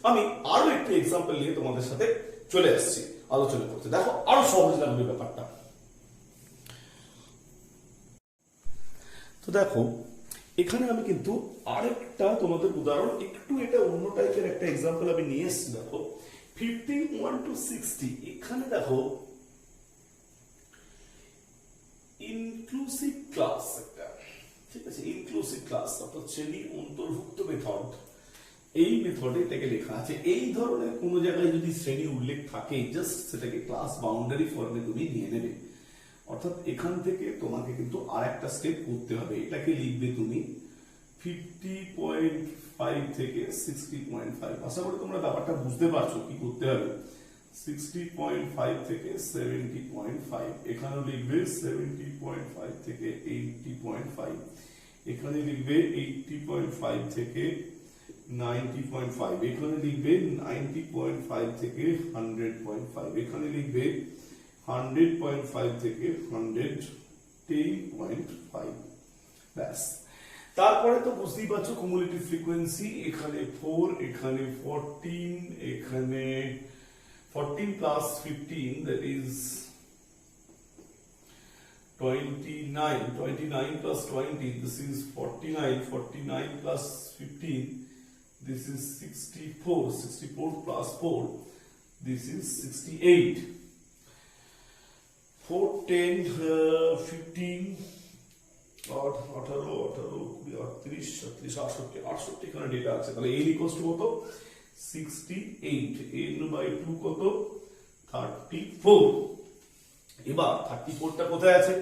আমি আরো একটি এক্সাম্পল নিয়ে তোমাদের সাথে চলে আসছি আলোচনা করতে। দেখো আরো সহজ লাগবে ব্যাপারটা। তো দেখো এখানে আমি কিন্তু আরেকটা তোমাদের উদাহরণ, একটু এটা অন্য টাইপের একটা এক্সাম্পল আমি নিয়ে এসেছি। দেখো 51 to 60, এখানে দেখো ইনক্লুসিভ ক্লাস একটা, ঠিক আছে? ইনক্লুসিভ ক্লাস অর্থাৎ শ্রেণী অন্তর্ভুক্ত মেথড, এই মেথডে এটাকে লেখা আছে। এই ধরনের কোন জায়গায় যদি শ্রেণী উল্লেখ থাকে, জাস্ট সেটাকে ক্লাস বাউন্ডারি ফর্মে তুমি নিয়ে নেবে। অর্থাৎ এখান থেকে তোমাকে কিন্তু আরেকটা স্টেপ করতে হবে। এটাকে লিখবে তুমি 50.5 থেকে 60.5। আশা করি তোমরা ব্যাপারটা বুঝতে পারছো কি করতে হবে। 60.5 থেকে 70.5, এখানে লিখবে 70.5 থেকে 80.5, এখানে লিখবে 80.5 থেকে 90.5, এখানে লিখবে 90.5 থেকে 100.5, এখানে লিখবে 100.5 থেকে 110.5। ব্যাস। তারপরে তো বুঝতেই পারছো কুমুলেটিভ ফ্রিকোয়েন্সি, এখানে 4, এখানে 14, এখানে 14 plus 15, that is 29, 29 plus 20, this is 49, 49 plus 15, this is 64, 64 plus 4, this is 68, 4, 10, 15, 18, 38, 68 এখানে ডেটা আছে। তাহলে n equals to কত? 68, n/2 কত? 34। এবার 34টা কোথায় আছে?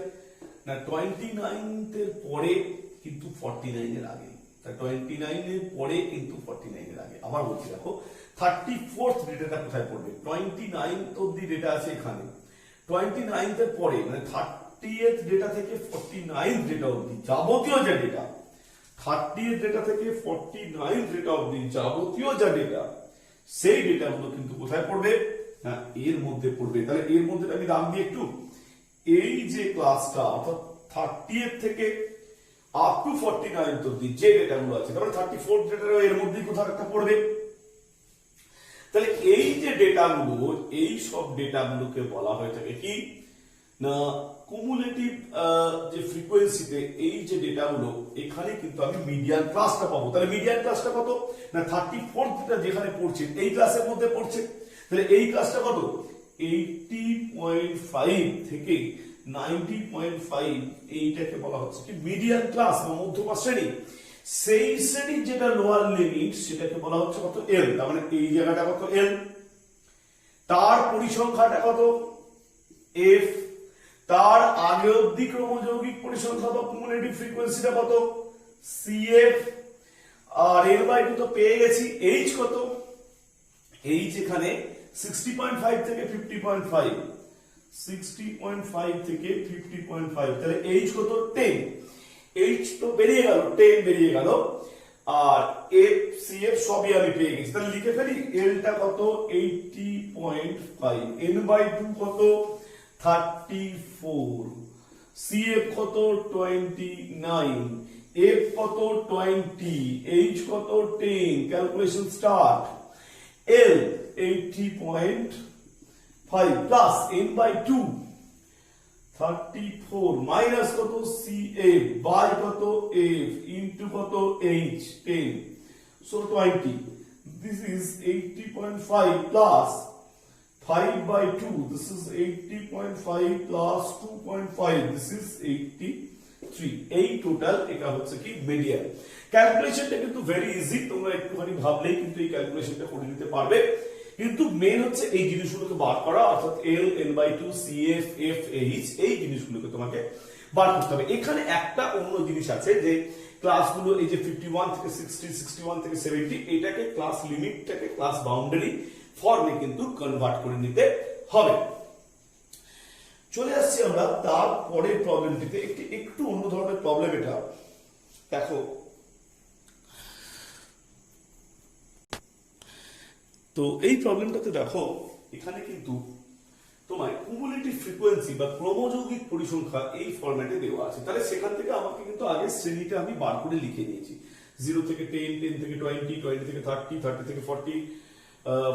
না 29 এর পরে কিন্তু 49 এর আগে, 29 এর পরে কিন্তু 49 এর আগে। আবার বলছি দেখো 34th ডেটাটা কোথায় পড়বে, 29 অবধি ডেটা আছে এখানে, 29th এর পরে মানে 30th ডেটা থেকে 49th ডেটা অবধি যাবতীয় যে ডেটা, 30th ডেটা থেকে 49th ডেটা অবধি যাবতীয় যা ডেটা, সেই ডেটাগুলো কিন্তু কোথায় পড়বে না এর মধ্যে পড়বে। তাহলে এর মধ্যে আমি দাম দিই একটু, এই যে ক্লাসটা অর্থাৎ 30th থেকে আপ টু 49th অবধি যে ডেটাগুলো আছে, তারপরে 34th ডেটাও এর মধ্যেই কোথাও একটা পড়বে। তাহলে এই যে ডেটাগুলো, এই সব ডেটাগুলোকে বলা হয়ে থাকে কি না কুমুলেটিভ যে ফ্রিকোয়েন্সিতে এই যে ডেটাগুলো, এখানে কিন্তু আমি মিডিয়ান ক্লাসটা পাবো। তাহলে মিডিয়ান ক্লাসটা কত না 34th ডেটা যেখানে পড়ছে এই ক্লাসের মধ্যে পড়ছে, তাহলে এই ক্লাসটা কত 80.5 থেকে 90.5, এইটাকে বলা হচ্ছে কি মিডিয়ান ক্লাস বা মধ্যমা শ্রেণী। সেই শ্রেণীর যেটা লোয়ার লিমিট সেটাকে বলা হচ্ছে কত এল, তার মানে এই জায়গাটা কত এল, তার পরিসংখ্যাটা কত এফ, তার আগে অবধি ক্রমযৌগিক পরিসংখ্যা বা কুমুলেটিভ ফ্রিকোয়েন্সিটা কত সিএফ, আর এর বাই টু তো পেয়ে গেছি এইচ কত, এইচ এখানে 60.5 থেকে 50.5, 60.5 থেকে 50.5, তাহলে এইচ কত 10, এইচ তো বেরিয়ে গেল 10 বেরিয়ে গেল, আর এফ সিএফ সবই আমি পেয়ে গেছি। তাহলে লিখে ফেলি এলটা কত 80.5, এন বাই 2 কত 34, সিএফ কত 29, এফ কত 20, এইচ কত 10, calculation start, L 80.5 plus N by 2 34 minus কত সিএফ বাই কত এফ ইনটু কত H 10, so 20, this is 80.5 plus 5 by 2, this is 80.5 plus 2.5, this is 83, এই টোটাল এটা হচ্ছে কি মিডিয়ান। ক্যালকুলেশনটা কিন্তু ভেরি ইজি, তোমরা একটুখানি ভাবলেই কিন্তু এই ক্যালকুলেশনটা করে নিতে পারবে, কিন্তু মেন হচ্ছে এই জিনিসগুলোকে বার করা, অর্থাৎ L N by 2 CF F H, এই জিনিসগুলোকে তোমাকে বার করতে হবে। এখানে একটা অন্য জিনিস আছে যে ক্লাসগুলো এই যে 51 থেকে 60, 61 থেকে 70, এটাকে ক্লাস লিমিটটাকে ক্লাস বাউন্ডারি ফর্মে কিন্তু কনভার্ট করে নিতে হবে। চলে আসছি আমরা তারপরের প্রবলেমটিতে, একটু অন্য ধরনের প্রবলেম এটা। দেখো তো এই প্রবলেমটাতে দেখো এখানে কিন্তু তোমার কুমুলেটিভ ফ্রিকোয়েন্সি বা ক্রমযৌগিক পরিসংখ্যা এই ফরম্যাটে দেওয়া আছে। তাহলে সেখান থেকে আমাকে কিন্তু আগে শ্রেণীটা আমি বার করে লিখে নিয়েছি, 0 থেকে 10, 10 থেকে 20, 20 থেকে 30, 30 থেকে 40,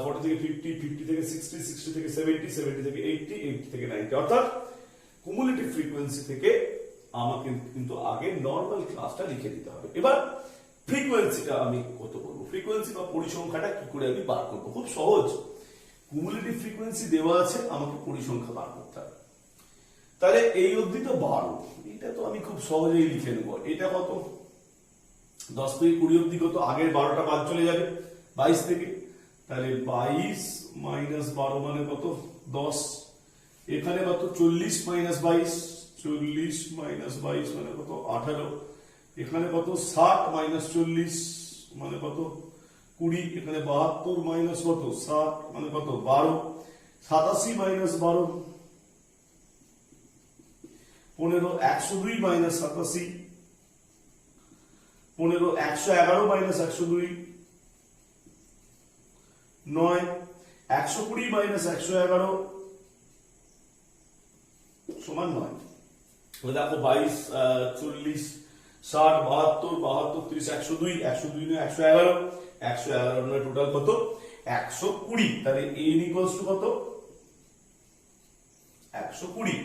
40 থেকে 50, 50 থেকে 60, 60 থেকে 70, 70 থেকে 80, 80 থেকে 90, অর্থাৎ কুমুলেটিভ ফ্রিকোয়েন্সি থেকে আমাকে কিন্তু আগে নরমাল ক্লাসটা লিখে দিতে হবে। এবার ফ্রিকোয়েন্সিটা আমি কত বলবো, ফ্রিকোয়েন্সি বা পরিসংখ্যাটা কি করে আমি বার করবো, খুব সহজ। কুমুলেটিভ ফ্রিকোয়েন্সি দেওয়া আছে, আমাকে পরিসংখ্যা বার করতে হবে। তাহলে এই অবধি তো 12, এটা তো আমি খুব সহজেই লিখে নেবো। এটা কত 10 থেকে 20 অবধি কত, আগের 12টা বাদ চলে যাবে 22 থেকে, তাহলে 22 মাইনাস 12 মানে কত 10, এখানে কত 40 মাইনাস 22, 40 মাইনাস 22 মানে কত 18, এখানে কত 60 মাইনাস 40 মানে কত 20, এখানে 72 মাইনাস কত 60 মানে কত 12, 87 মাইনাস 12 15, 102 মাইনাস 87 15, 111 মাইনাস 102 9, 120 মাইনাস 111 সমান 9। দেখো 22 40 60 72 72 30 102, 102 নয় 111, 111 নয় টোটাল কত 120, তাহলে n ইকুয়ালস টু কত 120।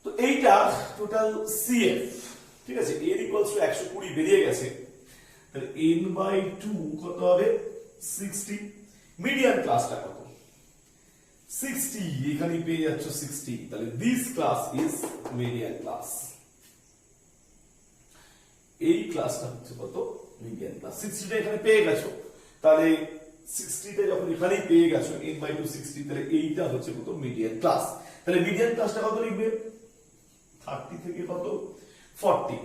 তো এইটা টোটাল সিএফ, ঠিক আছে, n ইকুয়ালস টু 120 বেরিয়ে গেছে, তাহলে n বাই 2 কত হবে 60, মিডিয়ান ক্লাসটা কত 60, এখানে পেয়ে যাচ্ছ 60, তাহলে this class is median class, এই ক্লাসটা হচ্ছে কত মিডিয়ান ক্লাস। 60টা এখানে পেয়ে গেছো, তাহলে 60টা যখন এখানেই পেয়ে গেছো n বাই 2 60, তাহলে এইটা হচ্ছে কত মিডিয়ান ক্লাস। তাহলে মিডিয়ান ক্লাসটা কত লিখবে 30 থেকে কত 40,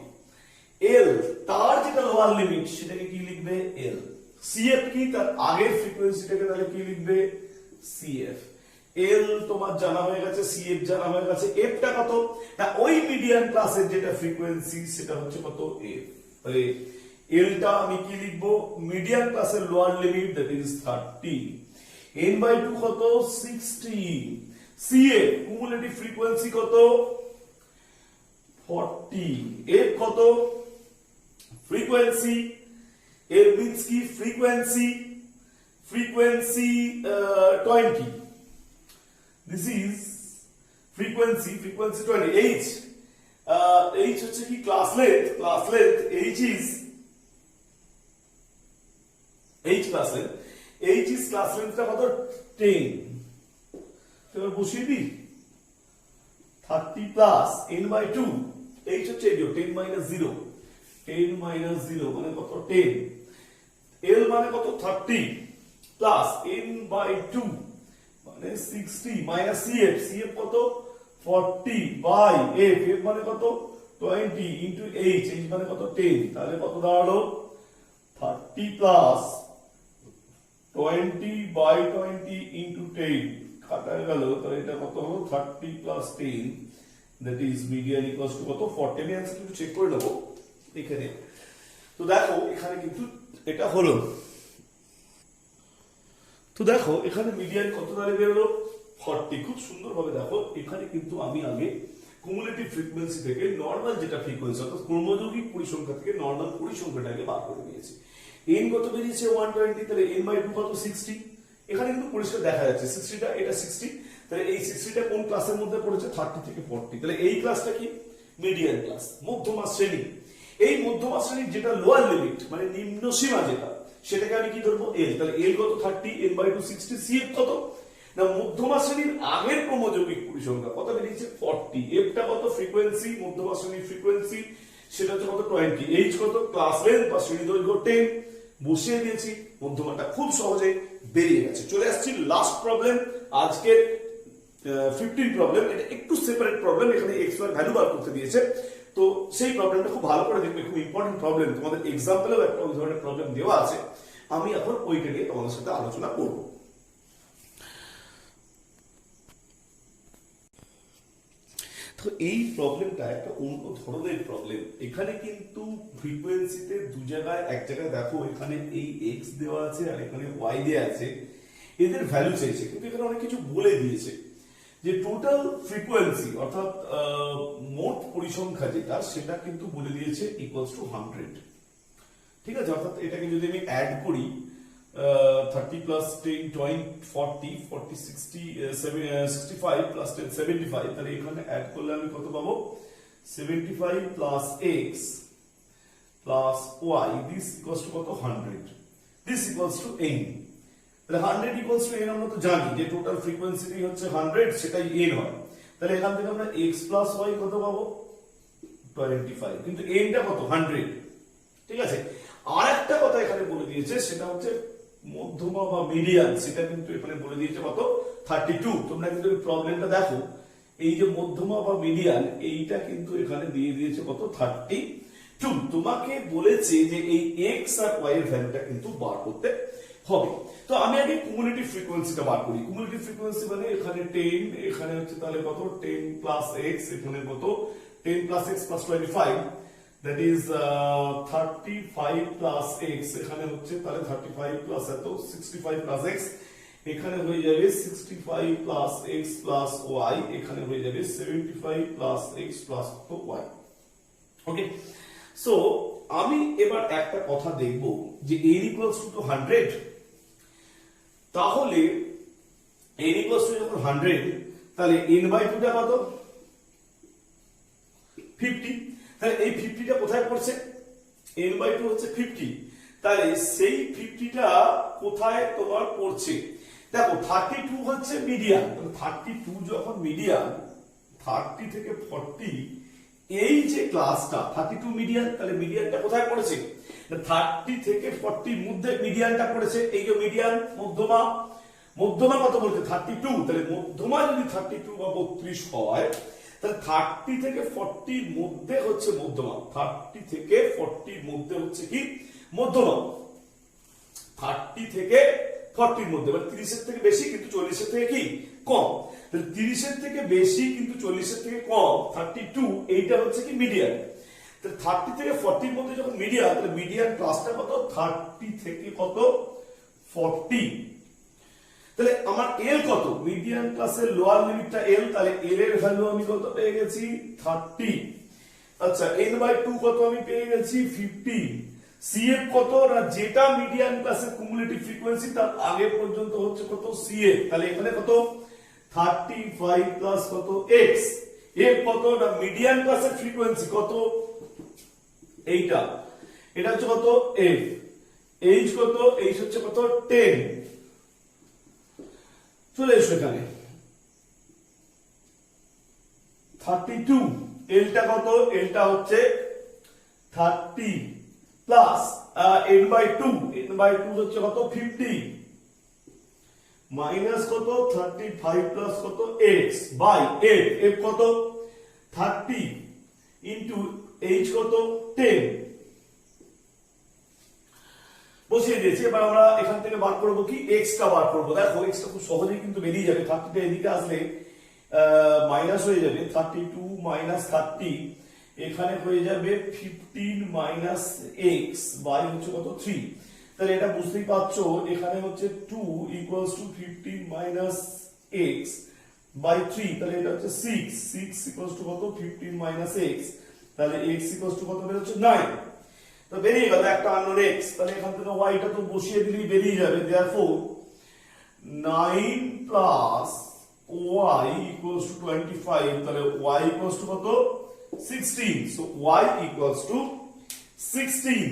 এল তার যেটা লোয়ার লিমিট সেটাকে কি লিখবে এল, সিএফ কি তার আগের ফ্রিকোয়েন্সিটাকে তাহলে কি লিখবে সিএফ। এল তোমার জানা হয়ে গেছে, সিএফ জানা হয়ে গেছে, এফ টা কত না ওই মিডিয়ান ক্লাসের যেটা ফ্রিকোয়েন্সি সেটা হচ্ছে কত এফ। তাহলে এলটা আমি কি লিখবো মিডিয়ান ক্লাসের lower limit that is 30, n/2 কত 60, সিএফ কুমুলেটিভ ফ্রিকোয়েন্সি কত 40, এফ কত ফ্রিকোয়েন্সি, এর মিন্স কি frequency 20, this is frequency 20, h হচ্ছে কি class length h is class length টা কত 10, তাহলে বসিয়ে দিই 30 প্লাস n/2, h হচ্ছে এই 10 - 0 মানে কত 10, l মানে কত 30 প্লাস n/2 মানে 60 মাইনাস cf কত 40 বাই f মানে কত 20 ইনটু h মানে কত 10, তাহলে কত দাঁড়ালো 30 প্লাস 20 বাই 20 ইনটু 10 কাটা গেল, তাহলে এটা কত হলো 30 plus 10 that is median equals to কত 40। আমি आंसर একটু চেক করে নেব এখানে। তো দেখো এখানে কিন্তু এটা হলো, তো দেখো এখানে মিডিয়ান কত দাঁড়িয়ে বেরোলো 40। খুব সুন্দরভাবে দেখো এখানে কিন্তু আমি আগে কুমুলেটিভ ফ্রিকোয়েন্সি থেকে নরমাল যেটা ফ্রিকোয়েন্সি অর্থাৎ ক্রমযৌগিক পরিসংখ্যা থেকে নরমাল পরিসংখ্যাটাকে বার করে নিয়েছি। n কত বেরিয়েছে 120, তাহলে n/2 কত 60, এখানে কিন্তু পরিষ্কার দেখা যাচ্ছে 60টা এটা 60, তাহলে এই 60টা কোন ক্লাসের মধ্যে পড়েছে 30 থেকে 40, তাহলে এই ক্লাসটা কি মিডিয়ান ক্লাস মধ্যমা শ্রেণী। এই মধ্যমা শ্রেণীর যেটা লোয়ার লিমিট মানে নিম্ন সীমা যেটা সেটাকে আমি কি ধরবো এল, তাহলে এল কত 30, n/2 60, সিএফ কত না মধ্যমা শ্রেণীর আগের ক্রমযৌগিক পরিসংখ্যা কত বেরিয়েছে 40, এফ টা কত ফ্রিকোয়েন্সি মধ্যমা শ্রেণীর ফ্রিকোয়েন্সি সেটা হচ্ছে কত 20, এইচ কত ক্লাস লেন্থ বা শ্রেণী দৈর্ঘ্য 10 বসিয়ে দিয়েছি, মধ্যমাটা খুব সহজে বেরিয়ে গেছে। চলে আসছি লাস্ট প্রবলেম আজকের 15 প্রবলেম, এটা একটু সেপারেট প্রবলেম, এখানে এক্স ওয়াই ভ্যালু বার করতে দিয়েছে, তো সেই প্রবলেমটা খুব ভালো করে দেখবে, খুব ইম্পর্টেন্ট প্রবলেম, তোমাদের এক্সাম্পলেও একটা ওই ধরনের প্রবলেম দেওয়া আছে, আমি এখন ওইটা নিয়ে তোমাদের সাথে আলোচনা করব। তো এই প্রবলেমটা একটা অন্য ধরনের প্রবলেম, এখানে কিন্তু ফ্রিকোয়েন্সিতে দু জায়গায় এক জায়গায় দেখো এখানে এই এক্স দেওয়া আছে আর এখানে ওয়াই দেওয়া আছে, এদের ভ্যালু চাইছে, কিন্তু এখানে অনেক কিছু বলে দিয়েছে যে টোটাল ফ্রিকোয়েন্সি অর্থাৎ মোট পরিসংখ্যা যেটা সেটা কিন্তু বলে দিয়েছে ইকুয়ালস টু 100, ঠিক আছে। অর্থাৎ এটাকে যদি আমি অ্যাড করি 30 প্লাস 10 20 40 40 60 65 প্লাস 10 75, তাহলে এখানে অ্যাড করলে আমি কত পাবো 75 plus x plus y this equals to কত 100, দিস ইকুয়ালস টু n, তাহলে 100 ইকুয়ালস টু n আমরা তো জানি যে টোটাল ফ্রিকোয়েন্সিটি হচ্ছে 100 সেটাই n হয়, তাহলে এখান থেকে আমরা x প্লাস y কত পাবো 25, কিন্তু n টা কত 100, ঠিক আছে। আর একটা কথা এখানে বলে দিয়েছে সেটা হচ্ছে মধ্যমা বা মিডিয়ান, সেটা কিন্তু এখানে বলে দিয়েছে কত 32। তোমরা কিন্তু এই প্রবলেমটা দেখো, এই যে মধ্যমা বা মিডিয়ান এইটা কিন্তু এখানে দিয়ে দিয়েছে কত 32। তোমাকে বলেছে যে এই x আর y এর ভ্যালুটা কিন্তু বার করতে হবে। তো আমি আগে কুমুলেটিভ ফ্রিকোয়েন্সিটা বার করি। কুমুলেটিভ ফ্রিকোয়েন্সি মানে এখানে 10, এখানে হচ্ছে তাহলে কত 10 প্লাস x, এখানে কত 10 plus x plus 25, that is 35 plus x, এখানে হচ্ছে তাহলে 35 প্লাস এত 65 প্লাস x, এখানে হয়ে যাবে 65 প্লাস x প্লাস y, এখানে হয়ে যাবে 75 প্লাস x প্লাস y। ওকে, সো আমি এবার একটা কথা দেখব যে n ইকুয়ালস টু 100, তাহলে n ইকুয়ালস টু যখন 100 তাহলে n/2 টা কত 50, তাহলে এই 50 টা কোথায় পড়ছে n/2 হচ্ছে 50, তাহলে সেই 50 টা কোথায় তোমার পড়ছে দেখো 32 হচ্ছে মিডিয়ান, 32 যখন মিডিয়ান 30 থেকে 40 এই যে ক্লাসটা 32 মিডিয়ান, তাহলে মিডিয়ানটা কোথায় পড়েছে 30 থেকে 40 মধ্যে মিডিয়ানটা পড়েছে, এই যে মিডিয়ান মধ্যমা, মধ্যমা কত বলতে 32, তাহলে মধ্যমা যদি 32 বা 32 হয় তাহলে 30 থেকে 40 এর মধ্যে হচ্ছে মধ্যমা, 30 থেকে 40 এর মধ্যে হচ্ছে কি মধ্যমা, 30 থেকে 40 এর মধ্যে, মানে 30 এর থেকে বেশি কিন্তু 40 এর থেকে কি কম। তাহলে 30 এর থেকে বেশি কিন্তু 40 এর থেকে কম 32, এইটা হচ্ছে কি মিডিয়ান। তাহলে 30 থেকে 40 এর মধ্যে যখন মিডিয়ান, তাহলে মিডিয়ান ক্লাসটা কত 30 থেকে কত 40। তাহলে আমার এল কত, মিডিয়ান ক্লাসের লোয়ার লিমিটটা এল, তাহলে এল এর ভ্যালু আমি কত পেয়ে গেছি 30। আচ্ছা n/2 কত আমি পেয়ে গেছি 50। সিএফ কত না, যেটা মিডিয়ান ক্লাসের কুমুলেটিভ ফ্রিকোয়েন্সি তার আগে পর্যন্ত হচ্ছে কত সিএফ, তাহলে এখানে কত 35 প্লাস কত এক্স, এফ কত না মিডিয়ান ক্লাসের ফ্রিকোয়েন্সি কত এইটা, এটা হচ্ছে কত এফ, এইচ কত, এইচ হচ্ছে কত 10। চলে এসো এখানে 32, এলটা কত, এলটা হচ্ছে 30 প্লাস n/2, n/2 হচ্ছে কত 50 মাইনাস কত 35 প্লাস কত x বাই f, f কত 30 ইনটু h কত 10 বসিয়ে দিয়েছি। এবার আমরা এখান থেকে বার করব কি x টা বার করব। দেখো x টা খুব সহজেই কিন্তু বেরিয়ে যাবে, 30 টা এদিকে আসলে মাইনাস হয়ে যাবে, 32 মাইনাস 30 এখানে হয়ে যাবে 15 মাইনাস x বাই হচ্ছে কত 3। তাহলে এটা বুঝতেই পারছো এখানে হচ্ছে 2 equals to 15 minus x by 3, তাহলে এটা হচ্ছে 6, 6 ইকুয়ালস টু কত 15 মাইনাস x, তাহলে x ইকুয়ালস টু কত বের হচ্ছে 9। তো বেরিয়ে গেল একটা আননোন x, তাহলে এখান থেকে y টা তো বসিয়ে দিলেই বেরিয়ে যাবে। Therefore 9 plus y equals to 25, তাহলে y ইকুয়ালস টু কত 16, so y equals to 16,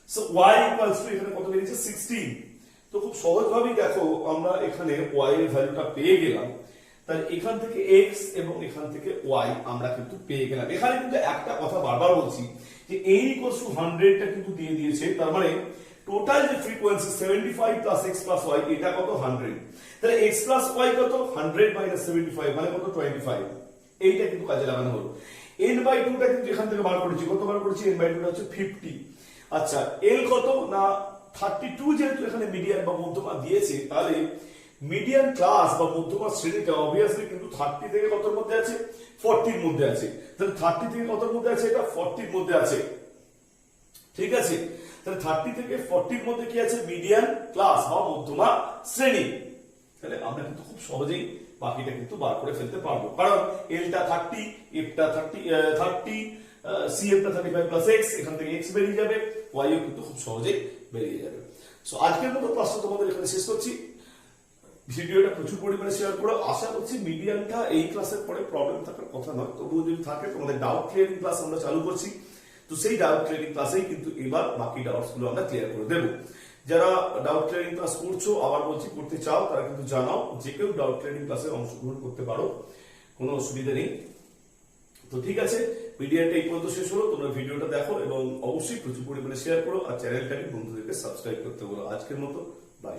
so y equals to এখানে কত বেরিয়েছে 16। তো খুব সহজভাবেই দেখো আমরা এখানে y এর ভ্যালুটা পেয়ে গেলাম, তাহলে এখান থেকে x এবং এখান থেকে y আমরা কিন্তু পেয়ে গেলাম। এখানে কিন্তু একটা কথা বারবার বলছি যে a equals to 100 টা কিন্তু দিয়ে দিয়েছে, তার মানে টোটাল যে frequency 75 plus x plus y এটা কত 100, তাহলে x প্লাস y কত 100 মাইনাস 75 মানে কত 25, এইটা কিন্তু কাজে লাগানো হলো। n/2 টা কিন্তু এখান থেকে বার করেছি, কত বার করেছি n/2 টা হচ্ছে 50। আচ্ছা l কত না 32, যেহেতু এখানে মিডিয়ান বা মধ্যমা দিয়েছে, তাহলে মিডিয়ান ক্লাস বা মধ্যমা শ্রেণীটা অবভিয়াসলি কিন্তু 30 থেকে কতর মধ্যে আছে 40 এর মধ্যে আছে, তাহলে 30 থেকে কতর মধ্যে আছে এটা 40 এর মধ্যে আছে, ঠিক আছে। তাহলে 30 থেকে 40 এর মধ্যে কি আছে মিডিয়ান ক্লাস বা মধ্যমা শ্রেণী, তাহলে আমরা কিন্তু খুব সহজেই বাকিটা কিন্তু বার করে ফেলতে পারবো, কারণ এলটা 30, এফটা 30, সিএফটা 35 প্লাস x, এখান থেকে x বেরিয়ে যাবে, y ও কিন্তু খুব সহজেই বেরিয়ে যাবে। সো আজকের মতো ক্লাসটা তোমাদের এখানে শেষ করছি। ভিডিওটা প্রচুর পরিমাণে শেয়ার করো, আশা করছি মিডিয়ানটা এই ক্লাসের পরে প্রবলেম থাকার কথা নয়, তবুও যদি থাকে তোমাদের ডাউট ক্লিয়ারিং ক্লাস আমরা চালু করছি, তো সেই ডাউট ক্লিয়ারিং ক্লাসেই কিন্তু এবার বাকি ডাউটস গুলো আমরা ক্লিয়ার করে দেবো। যারা ডাউট ক্লিয়ারিং ক্লাস করছো, আবার বলছি করতে চাও, তারা কিন্তু জানাও, যে কেউ ডাউট ক্লিয়ারিং ক্লাসে অংশগ্রহণ করতে পারো, কোনো অসুবিধা নেই। তো ঠিক আছে, ভিডিওটা এই পর্যন্ত শেষ হলো, তোমরা ভিডিওটা দেখো এবং অবশ্যই প্রচুর পরিমাণে শেয়ার করো, আর চ্যানেলটাকে বন্ধুদেরকে সাবস্ক্রাইব করতে বলো। আজকের মতো বাই।